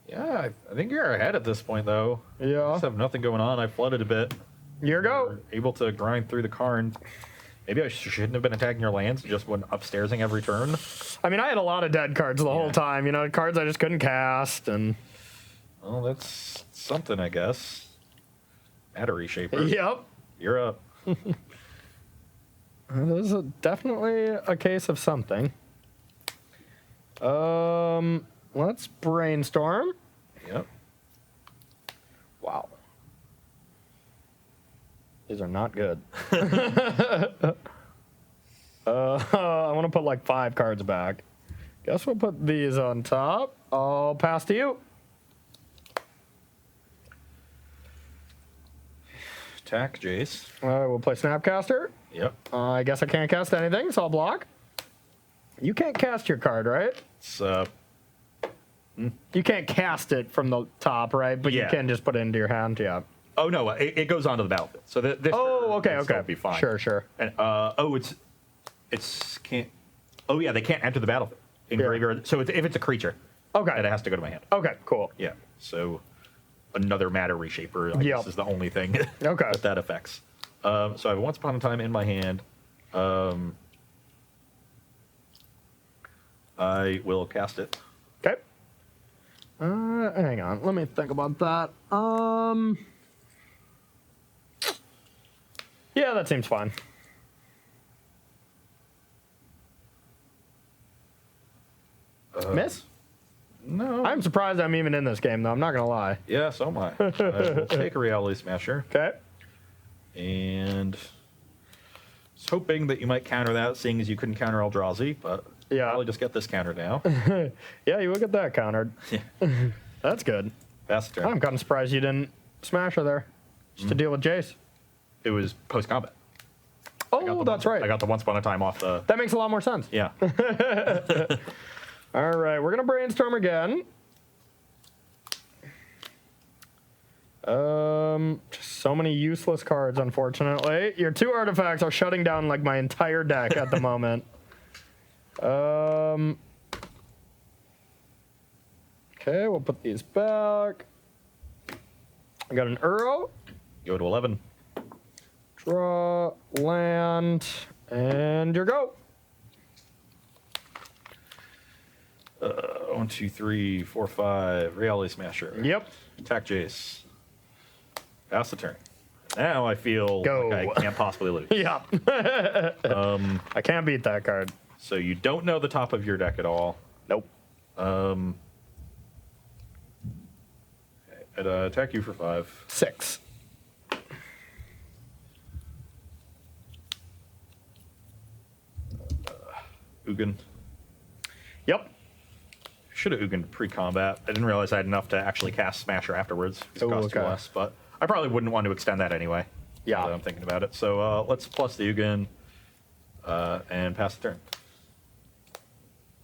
S1: Yeah, I think you're ahead at this point, though.
S2: Yeah.
S1: You just have nothing going on. I flooded a bit.
S2: Here go.
S1: We're able to grind through the Karn. Maybe I shouldn't have been attacking your lands, just went upstairsing every turn.
S2: I mean, I had a lot of dead cards the whole time, you know, cards I just couldn't cast, and...
S1: Well, that's something, I guess. Battery Shaper.
S2: Yep.
S1: You're up.
S2: This is definitely a case of something. Let's brainstorm.
S1: Yep.
S2: Wow. These are not good. I want to put like 5 cards back. Guess we'll put these on top. I'll pass to you.
S1: Attack, Jace.
S2: We'll play Snapcaster.
S1: Yep.
S2: I guess I can't cast anything, so I'll block. You can't cast your card, right?
S1: It's,
S2: You can't cast it from the top, right? But you
S1: Yeah.
S2: can just put it into your hand, yeah.
S1: oh, no, it goes onto the battlefield. So this
S2: Oh, okay,
S1: will still
S2: okay.
S1: be fine.
S2: Sure, sure.
S1: And, it's can't. Oh, yeah, they can't enter the battlefield in
S2: Yeah.
S1: graveyard. So if it's a creature,
S2: Okay.
S1: then it has to go to my hand.
S2: Okay, cool.
S1: Yeah. So another matter reshaper, I
S2: Yep.
S1: guess, is the only thing
S2: Okay.
S1: that affects. So I have Once Upon a Time in my hand. I will cast it.
S2: Okay. Hang on. Let me think about that. Yeah, that seems fine. Miss?
S1: No.
S2: I'm surprised I'm even in this game, though. I'm not gonna lie.
S1: Yeah, so am I. I will take a Reality Smasher.
S2: Okay.
S1: And I was hoping that you might counter that, seeing as you couldn't counter Eldrazi, but
S2: Yeah.
S1: I'll just get this counter now.
S2: Yeah, you will get that countered.
S1: Yeah.
S2: That's good.
S1: Pass the turn.
S2: I'm kind of surprised you didn't smash her there, just to deal with Jace.
S1: It was post combat.
S2: Oh, that's right.
S1: I got the Once Upon a Time off the.
S2: That makes a lot more sense.
S1: Yeah.
S2: All right, we're gonna brainstorm again. Just so many useless cards, unfortunately. Your 2 artifacts are shutting down like my entire deck at the moment. Okay, we'll put these back. I got an Uro.
S1: Go to 11.
S2: Draw, land, and your go.
S1: 1, 2, 3, 4, 5. Reality Smasher.
S2: Yep.
S1: Attack Jace. Pass the turn. Now I feel
S2: Go.
S1: like I can't possibly lose.
S2: Yep. I can't beat that card.
S1: So you don't know the top of your deck at all.
S2: Nope.
S1: I'd attack you for 5.
S2: 6.
S1: Ugin.
S2: Yep.
S1: Should have Ugin pre-combat. I didn't realize I had enough to actually cast Smasher afterwards. It
S2: Oh,
S1: cost 2
S2: okay.
S1: less, but I probably wouldn't want to extend that anyway.
S2: Yeah.
S1: Now that I'm thinking about it. So let's plus the Ugin and pass the turn.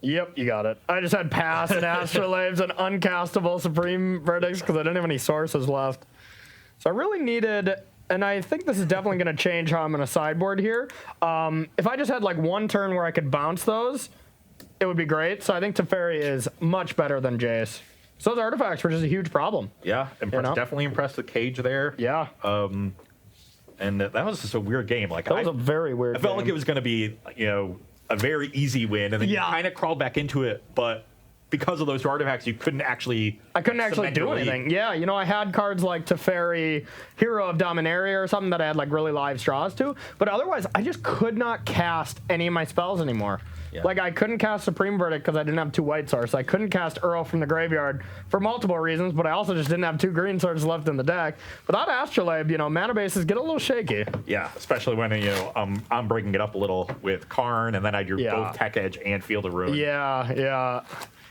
S2: Yep, you got it. I just had pass and astrolabes and uncastable supreme verdicts because I didn't have any sources left. So I really needed, and I think this is definitely going to change how I'm going to sideboard here. If I just had like one turn where I could bounce those, it would be great. So I think Teferi is much better than Jace. So those artifacts were just a huge problem.
S1: Yeah, definitely impressed with Cage there.
S2: Yeah.
S1: And that was just a weird game. Like
S2: That was a very weird
S1: I felt
S2: game.
S1: like it was going to be, a very easy win, and then
S2: Yeah.
S1: you kind of crawled back into it, but because of those two artifacts, you couldn't actually.
S2: I couldn't actually do anything. Yeah, I had cards like Teferi, Hero of Dominaria or something that I had like really live straws to, but otherwise I just could not cast any of my spells anymore.
S1: Yeah.
S2: Like I couldn't cast Supreme Verdict because I didn't have 2 white sources. I couldn't cast Earl from the graveyard for multiple reasons, but I also just didn't have 2 green sources left in the deck. Without Astrolabe, mana bases get a little shaky.
S1: Yeah, especially when I'm breaking it up a little with Karn, and then I do both Tech Edge and Field of Ruin.
S2: Yeah.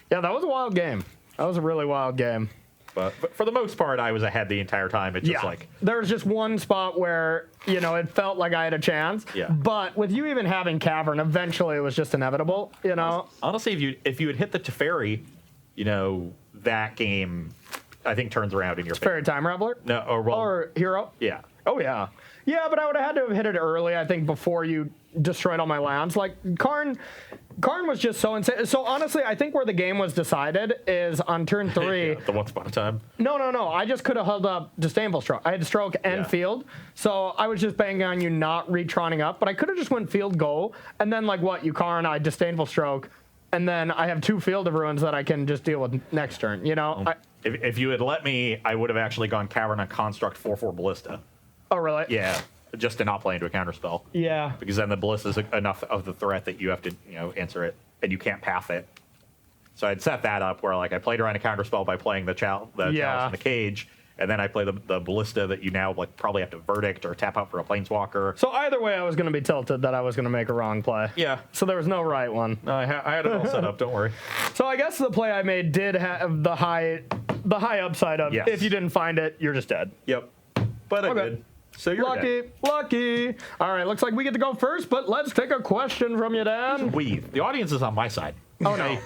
S2: That was a wild game. That was a really wild game.
S1: But for the most part, I was ahead the entire time. It's just
S2: there was just one spot where it felt like I had a chance.
S1: Yeah.
S2: But with you even having Cavern, eventually it was just inevitable.
S1: Honestly, if you had hit the Teferi, that game, I think turns around in your favor.
S2: Fairy Time Reveler.
S1: No,
S2: Or Hero.
S1: Yeah.
S2: Oh yeah. Yeah, but I would have had to have hit it early. I think before you destroyed all my lands. Like Karn was just so insane. So honestly, I think where the game was decided is on turn 3.
S1: The Once Upon a Time.
S2: No. I just could have held up Disdainful Stroke. I had Stroke and Field, so I was just banking on you not retroning up. But I could have just went Field Go, and then you Karn, I Disdainful Stroke, and then I have 2 Field of Ruins that I can just deal with next turn.
S1: If you had let me, I would have actually gone Cavern on Construct 4/4 Ballista.
S2: Oh really?
S1: Yeah, just to not play into a counterspell.
S2: Yeah.
S1: Because then the Ballista is enough of the threat that you have to answer it, and you can't path it. So I'd set that up where I played around a counterspell by playing the chalice in the cage, and then I play the Ballista that you now probably have to Verdict or tap out for a Planeswalker.
S2: So either way, I was going to be tilted that I was going to make a wrong play.
S1: Yeah.
S2: So there was no right one.
S1: No, I had it all set up. Don't worry.
S2: So I guess the play I made did have the high upside of if you didn't find it, you're just dead.
S1: Yep. But I did. So you're
S2: lucky. All right, looks like we get to go first, but let's take a question from you, Dan.
S1: The audience is on my side.
S2: Oh no.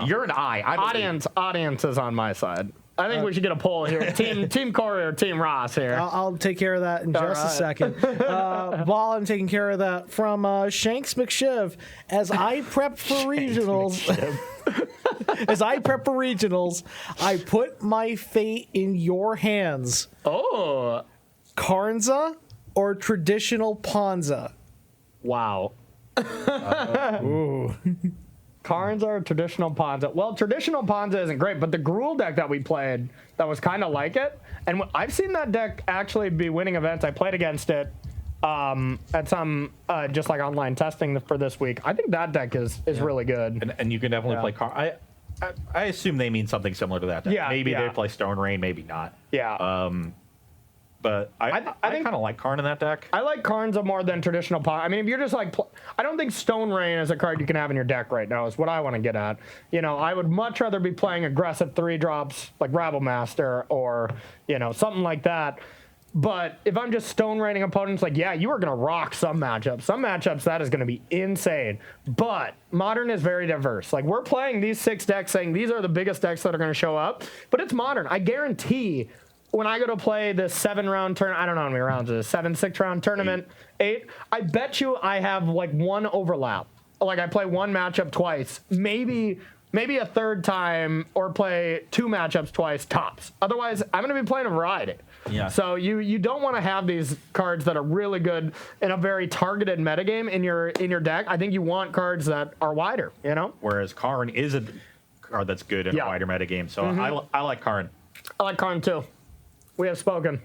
S1: You're an I.
S2: Audience is on my side. I think we should get a poll here. Team Corey or Team Ross here.
S3: I'll take care of that in just a second. While I'm taking care of that, from Shanks McShiv, as I prep for regionals, I put my fate in your hands.
S2: Oh.
S3: Karnza or traditional Ponza?
S2: Wow. Ooh. Karns are traditional Ponza. Well, traditional Ponza isn't great, but the Gruul deck that we played that was kind of like it, and I've seen that deck actually be winning events. I played against it at some just online testing for this week. I think that deck is really good.
S1: And you can definitely play Karn. I assume they mean something similar to that deck. Maybe they play Stone Rain, maybe not.
S2: Yeah.
S1: But I kind of like Karn in that deck.
S2: I like Karnza more than traditional Ponza. I mean, if you're just I don't think Stone Rain is a card you can have in your deck right now, is what I want to get at. I would much rather be playing aggressive 3-drops like Rabblemaster or, something like that. But if I'm just Stone Raining opponents, you are going to rock some matchups. Some matchups, that is going to be insane. But Modern is very diverse. We're playing these 6 decks saying these are the biggest decks that are going to show up. But it's Modern. I guarantee when I go to play this 7-round tournament, I don't know how many rounds it is, 7, 6-round tournament, 8, I bet you I have one overlap. I play one matchup twice, maybe a third time, or play 2 matchups twice tops. Otherwise, I'm going to be playing a variety.
S1: Yeah.
S2: So you don't want to have these cards that are really good in a very targeted metagame in your deck. I think you want cards that are wider,
S1: Whereas Karn is card that's good in
S2: Yeah.
S1: a wider metagame. So I like Karn.
S2: I like Karn too. We have spoken.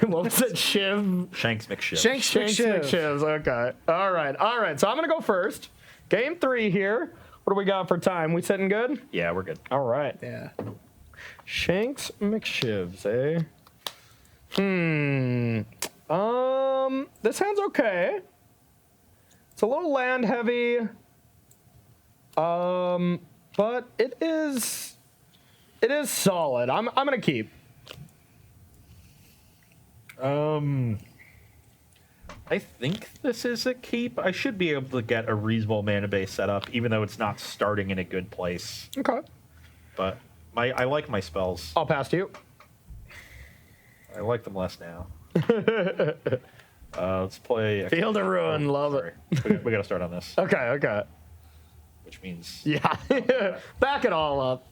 S2: What was it? Shiv?
S1: Shanks McShiv.
S3: Shanks
S2: Shanks
S3: McShiv.
S2: McShivs. Okay. All right. So I'm going to go first. Game 3 here. What do we got for time? We sitting good?
S1: Yeah, we're good.
S2: All right.
S3: Yeah.
S2: Shanks McShivs, eh? This hand's okay. It's a little land heavy. But it is solid. I'm gonna keep.
S1: I think this is a keep. I should be able to get a reasonable mana base set up, even though it's not starting in a good place.
S2: Okay.
S1: But I like my spells.
S2: I'll pass to you.
S1: I like them less now. Let's play.
S2: Field of Ruin, love it.
S1: We got to start on this,
S2: Okay.
S1: which means
S2: Yeah. Back it all up.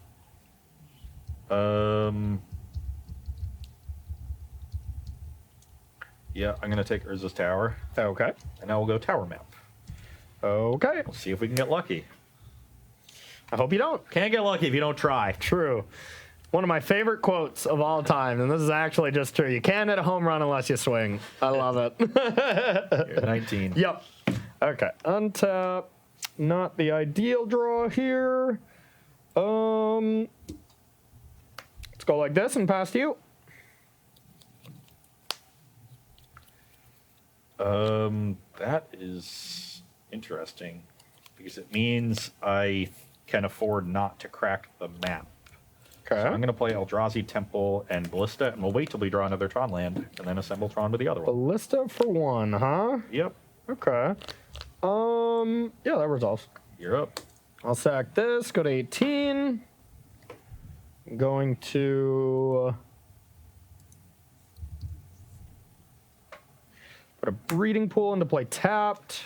S1: yeah, I'm gonna take Urza's Tower,
S2: Okay.
S1: and I will go Tower Map.
S2: Okay.
S1: We'll see if we can get lucky.
S2: I hope you don't.
S1: Can't get lucky if you don't try.
S2: True. One of my favorite quotes of all time, and this is actually just true. You can't hit a home run unless you swing. I love it.
S1: You're 19.
S2: Yep. Okay. Untap. Not the ideal draw here. Let's go like this and pass to you.
S1: That is interesting because it means I can afford not to crack the map.
S2: Okay.
S1: So I'm going to play Eldrazi Temple and Ballista, and we'll wait till we draw another Tron land, and then assemble Tron with the other one.
S2: Ballista for 1, huh?
S1: Yep,
S2: Okay. Yeah, that resolves.
S1: you're up.
S2: I'll sack this, go to 18. I'm going to put a breeding pool into play tapped.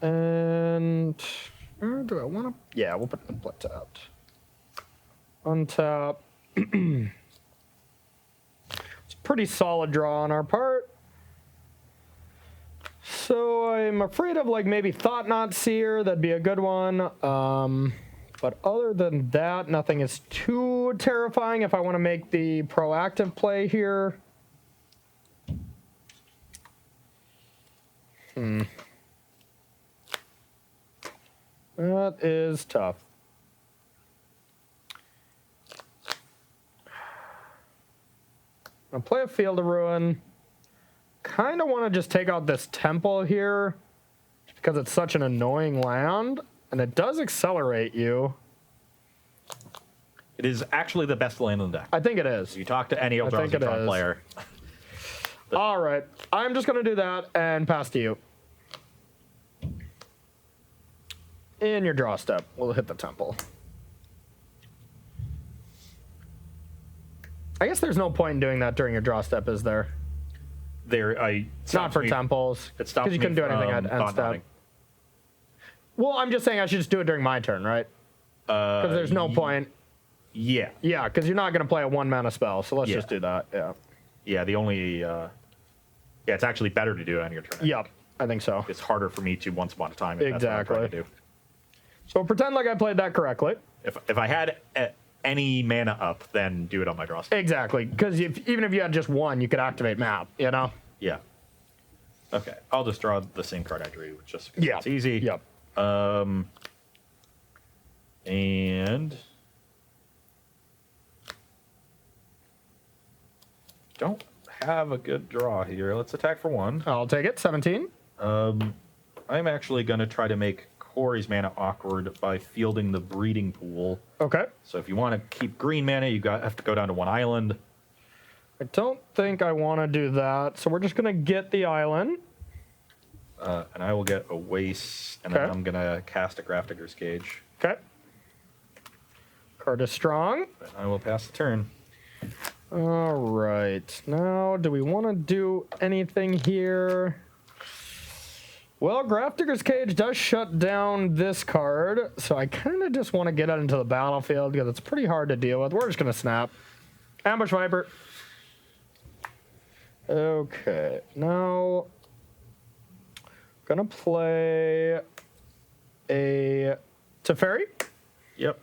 S2: And where do I want to? Yeah, we'll put it in play tapped. Untap. It's a pretty solid draw on our part. So I'm afraid of like maybe Thought Knot Seer. That'd be a good one. But other than that, nothing is too terrifying if I want to make the proactive play here. That is tough. I'll play a Field of Ruin. Kind of want to just take out this temple here because it's such an annoying land, and it does accelerate you.
S1: It is actually the best land in the deck.
S2: I think it is.
S1: If you talk to any
S2: think
S1: Eldrazi
S2: it
S1: Tron
S2: is.
S1: player,
S2: All right. I'm just going to do that and pass to you. In your draw step, we'll hit the temple. I guess there's no point in doing that during your draw step, is there?
S1: it's
S2: Not for temples.
S1: It stops
S2: Because you
S1: me
S2: couldn't do anything
S1: from
S2: at end
S1: thought
S2: step.
S1: knotting.
S2: Well, I'm just saying I should just do it during my turn, right? Because there's no point.
S1: Yeah,
S2: Yeah, because you're not going to play a 1-mana spell, so let's
S1: Yeah.
S2: just do that. Yeah.
S1: yeah. The only it's actually better to do it on your turn.
S2: Yep, I think so.
S1: It's harder for me to once upon a time. If That's what I'm trying to do.
S2: So pretend like I played that correctly.
S1: If I had any mana up, then do it on my draw step.
S2: Exactly, because even if you had just one, you could activate map, you know?
S1: Yeah. Okay, I'll just draw the same card I drew, just because
S2: Yeah.
S1: it's easy.
S2: Yep.
S1: And don't have a good draw here. Let's attack for 1.
S2: I'll take it. 17.
S1: I'm actually going to try to make Corey's mana awkward by fielding the breeding pool.
S2: Okay.
S1: So if you want to keep green mana, have to go down to 1 island.
S2: I don't think I want to do that, so we're just going to get the island.
S1: And I will get a waste, and then
S2: Okay.
S1: I'm going to cast a Grafdigger's Cage.
S2: Okay. Card is strong.
S1: And I will pass the turn.
S2: All right. Now, do we want to do anything here? Well, Grafdigger's Cage does shut down this card, so I kind of just want to get it into the battlefield because it's pretty hard to deal with. We're just going to snap. Ambush Viper. Okay. Now, going to play a Teferi.
S1: Yep.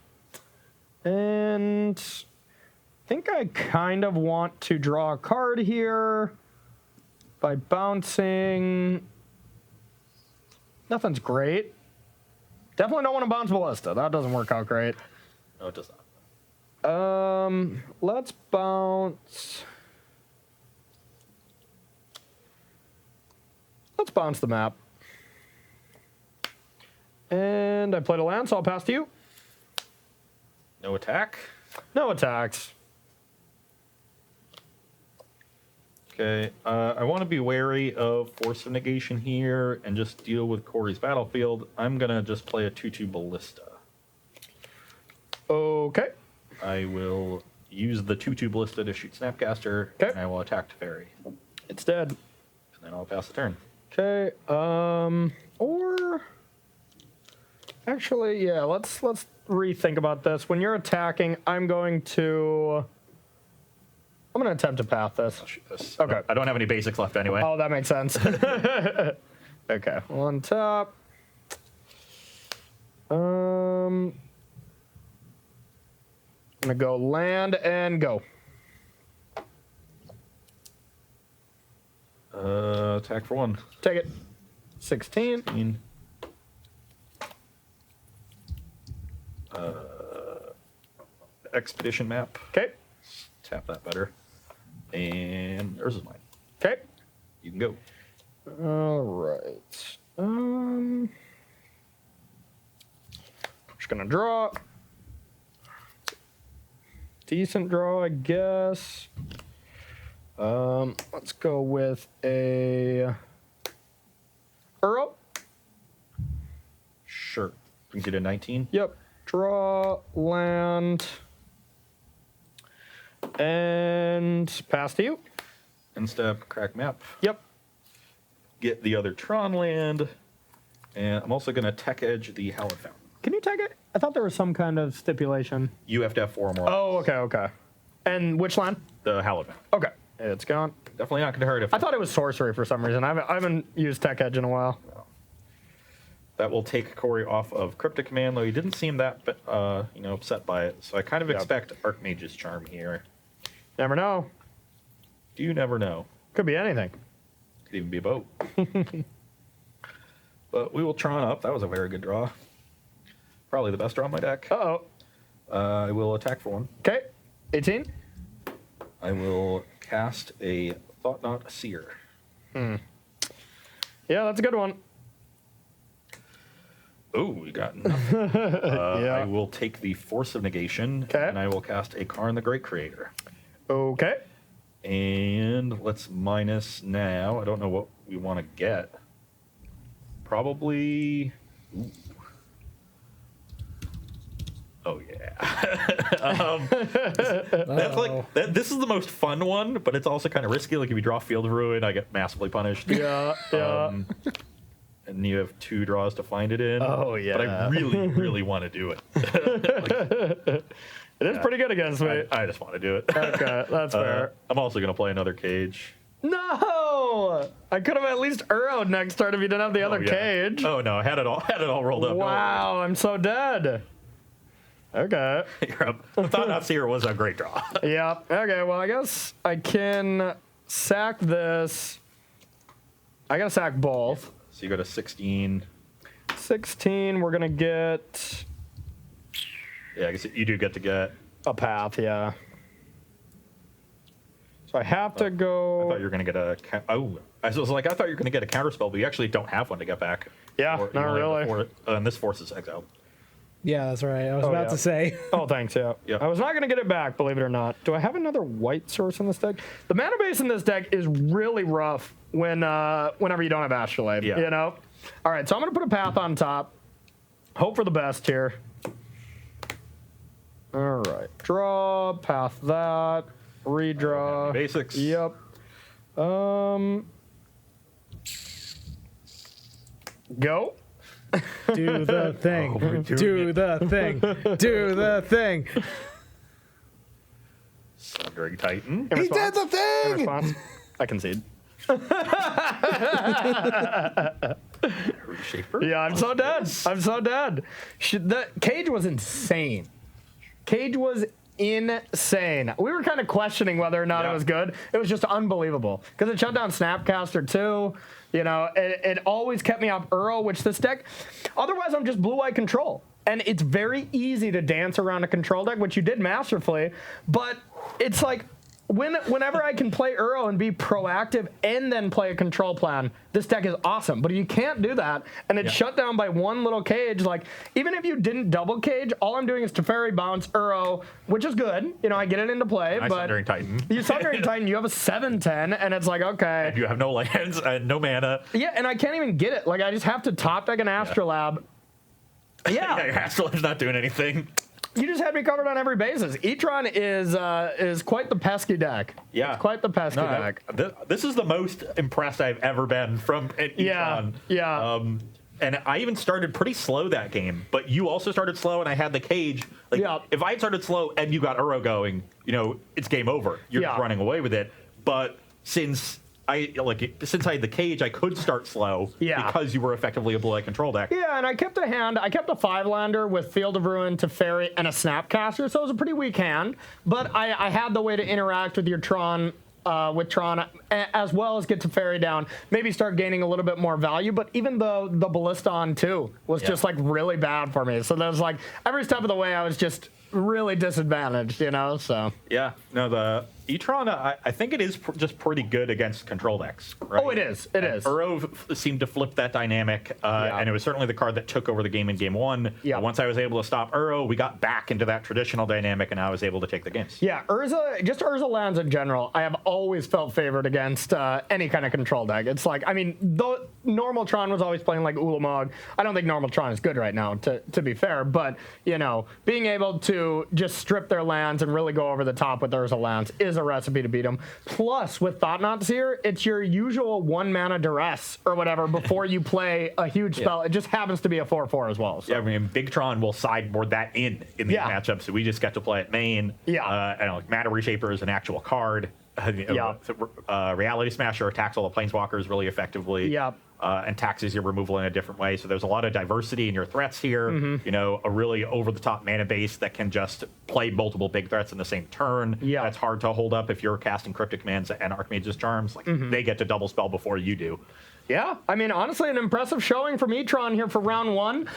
S2: And I think I kind of want to draw a card here by bouncing. Nothing's great. Definitely don't want to bounce Ballista. That doesn't work out great.
S1: No, it does not.
S2: Let's bounce. Let's bounce the map. And I played a land, so I'll pass to you.
S1: No attack.
S2: No attacks.
S1: Okay. I want to be wary of Force of Negation here and just deal with Corey's battlefield. I'm going to just play a 2/2 Ballista.
S2: Okay.
S1: I will use the 2/2 Ballista to shoot Snapcaster,
S2: Okay.
S1: and I will attack Teferi.
S2: It's dead.
S1: And then I'll pass the turn.
S2: Okay. Or actually, yeah. Let's rethink about this. When you're attacking, I'm going to attempt to path this.
S1: I'll shoot this.
S2: Okay.
S1: I don't have any basics left anyway.
S2: Oh, that makes sense. Okay. On top. I'm gonna go land and go.
S1: Attack for 1.
S2: Take it. 16.
S1: 16. Expedition map.
S2: Okay.
S1: Tap that better. And yours is mine.
S2: Okay.
S1: You can go.
S2: All right. Just gonna draw. Decent draw, I guess. Let's go with a Earl.
S1: Sure. You can get a 19.
S2: Yep. Draw, land, and pass to you.
S1: End step, crack map.
S2: Yep.
S1: Get the other Tron land. And I'm also going to tech edge the Hallowed Fountain.
S2: Can you take it? I thought there was some kind of stipulation.
S1: You have to have 4 or more.
S2: Oh, okay. And which land?
S1: The Hallowed Fountain.
S2: Okay. It's gone.
S1: Definitely not going to hurt if
S2: I thought it was sorcery for some reason. I haven't used Tech Edge in a while.
S1: that will take Corey off of Cryptic Command, though he didn't seem that upset by it. So I kind of expect Archmage's Charm here.
S2: Never know.
S1: You never know.
S2: Could be anything.
S1: Could even be a boat. But we will Tron up. That was a very good draw. Probably the best draw in my deck.
S2: Uh-oh.
S1: I will attack for 1.
S2: Okay. 18.
S1: I will cast a Thought Knot Seer.
S2: Yeah, that's a good one.
S1: Oh, we got nothing.
S2: Yeah.
S1: I will take the Force of Negation,
S2: Okay.
S1: and I will cast a Karn the Great Creator.
S2: Okay.
S1: And let's minus now. I don't know what we want to get. Probably. Ooh. Oh yeah. That's like this is the most fun one, but it's also kind of risky. Like if you draw Field of Ruin, I get massively punished.
S2: Yeah.
S1: And you have 2 draws to find it in.
S2: Oh, yeah.
S1: But I really, really want to do it.
S2: It is pretty good against me.
S1: I just want to do it.
S2: Okay, that's fair.
S1: I'm also going to play another Cage.
S2: No! I could have at least Urrowed next turn if you didn't have the other
S1: yeah.
S2: cage.
S1: Oh no, I had it all rolled up.
S2: Wow, I'm so dead. Okay.
S1: You're up. I thought Not Seer was a great draw.
S2: Yeah. Okay, well, I guess I can sack this. I gotta sack both.
S1: So you go to 16.
S2: 16, we're gonna get
S1: Yeah, I guess you do get to get.
S2: a path, yeah. So I have to go.
S1: I thought you were going to get a. I was like, I thought you were going to get a counterspell, but you actually don't have one to get back.
S2: Yeah,
S1: Or-
S2: not
S1: you only have
S2: really.
S1: and this forces exiled.
S3: Yeah, that's right. I was about
S2: yeah.
S3: to say.
S2: Oh, thanks, yeah.
S1: Yep.
S2: I was not going to get it back, believe it or not. Do I have another white source in this deck? The mana base in this deck is really rough whenever you don't have Astrolabe,
S1: Yeah.
S2: you know? All right, so I'm going to put a path on top. Hope for the best here. All right, draw, path that, redraw.
S1: Basics.
S2: Yep. Go.
S3: Do the thing.
S1: we're doing
S3: Do the thing. Do the thing.
S1: Sundering Titan.
S2: In
S3: He did
S2: response?
S3: the
S2: In
S3: thing.
S2: response, I concede.
S1: Shaper.
S2: Yeah, I'm so dead. I'm so dead. The Cage was insane. Cage was insane. We were kind of questioning whether or not it was good. It was just unbelievable because it shut down Snapcaster too. You know, it always kept me off Uro, which this deck. Otherwise, I'm just blue-white control. And it's very easy to dance around a control deck, which you did masterfully. But it's like, whenever I can play Uro and be proactive and then play a control plan, this deck is awesome. But you can't do that, and it's shut down by one little cage. Like, even if you didn't double cage, all I'm doing is Teferi bounce Uro, which is good. You know, I get it into play.
S1: Nice
S2: but
S1: Sundering Titan.
S2: You Sundering Titan, you have a 7/10, and it's like, okay.
S1: And you have no lands and no mana.
S2: Yeah, and I can't even get it. Like, I just have to top deck an Astrolabe. Yeah.
S1: Your Astrolabe's not doing anything.
S2: You just had me covered on every basis. E-Tron is quite the pesky deck.
S1: Yeah.
S2: It's quite the pesky deck.
S1: This is the most impressed I've ever been from E-Tron.
S2: Yeah.
S1: And I even started pretty slow that game, but you also started slow, and I had the cage. Like, if I had started slow and you got Uro going, you know, it's game over. You're just running away with it. But since I had the cage, I could start slow because you were effectively a blue-white control deck. Yeah,
S2: and I kept a hand. I kept a 5-lander with Field of Ruin, Teferi, and a Snapcaster, so it was a pretty weak hand. But I had the way to interact with your Tron. With Tron, as well as get Teferi down, maybe start gaining a little bit more value. But even the Ballista on 2 was just like really bad for me. So there was like every step of the way I was just really disadvantaged, you know. So
S1: yeah, no, the E-Tron, I think it is just pretty good against control decks. Right?
S2: Oh, it is. It is.
S1: Uro seemed to flip that dynamic, and it was certainly the card that took over the game in game 1.
S2: Yeah.
S1: Once I was able to stop Uro, we got back into that traditional dynamic, and I was able to take the games.
S2: Yeah, Urza lands in general, I have always felt favored against any kind of control deck. It's like, I mean, though normal Tron was always playing like Ulamog. I don't think normal Tron is good right now, to be fair, but, you know, being able to just strip their lands and really go over the top with Urza lands is a recipe to beat them. Plus, with Thought-Knots here, it's your usual 1-mana duress or whatever before you play a huge spell. It just happens to be a 4/4 as well. So.
S1: Yeah, I mean, Big Tron will sideboard that in these matchups, so we just get to play it main.
S2: Yeah.
S1: And like, Mana Reshaper is an actual card. Reality Smasher attacks all the Planeswalkers really effectively.
S2: Yeah.
S1: And taxes your removal in a different way. So there's a lot of diversity in your threats here. You know, a really over-the-top mana base that can just play multiple big threats in the same turn.
S2: Yeah.
S1: That's hard to hold up if you're casting Cryptic Commands and Archmage's Charms. Like, they get to double spell before you do.
S2: Yeah, I mean, honestly, an impressive showing from E-Tron here for round 1.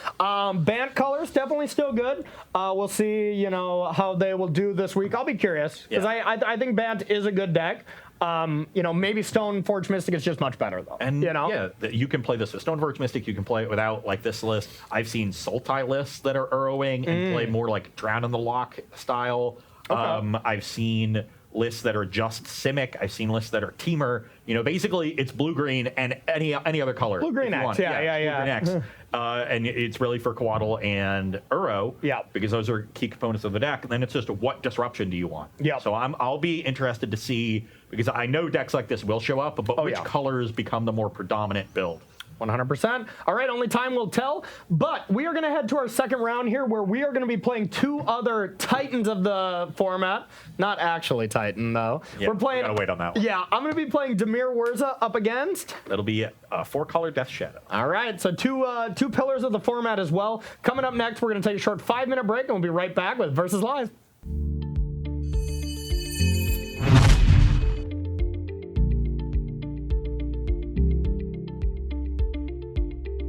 S2: Bant colors, definitely still good. We'll see, you know, how they will do this week. I'll be curious, because I think Bant is a good deck. You know, maybe Stoneforge Mystic is just much better, though.
S1: And,
S2: you know?
S1: yeah, you can play this with Stoneforge Mystic. You can play it without, like, this list. I've seen Sultai lists that are Uroing and play more, like, Drown in the Lock style.
S2: Okay.
S1: I've seen lists that are just Simic. I've seen lists that are Teamer. You know, basically, it's blue-green and any other color.
S2: Blue-green X, yeah.
S1: Blue-green X. And it's really for Coatl and Uro.
S2: Yeah.
S1: Because those are key components of the deck. And then it's just what disruption do you want?
S2: Yeah.
S1: So I'll be interested to see, because I know decks like this will show up, but which colors become the more predominant build?
S2: 100%. All right, only time will tell. But we are going to head to our second round here, where we are going to be playing 2 other titans of the format. Not actually Titan, though.
S1: Yeah,
S2: we're playing.
S1: We gotta wait on that one.
S2: Yeah, I'm going to be playing Dimir Wurza up against.
S1: That'll be a 4-color Death Shadow.
S2: All right, so two pillars of the format as well. Coming up next, we're going to take a short 5-minute break, and we'll be right back with Versus Live.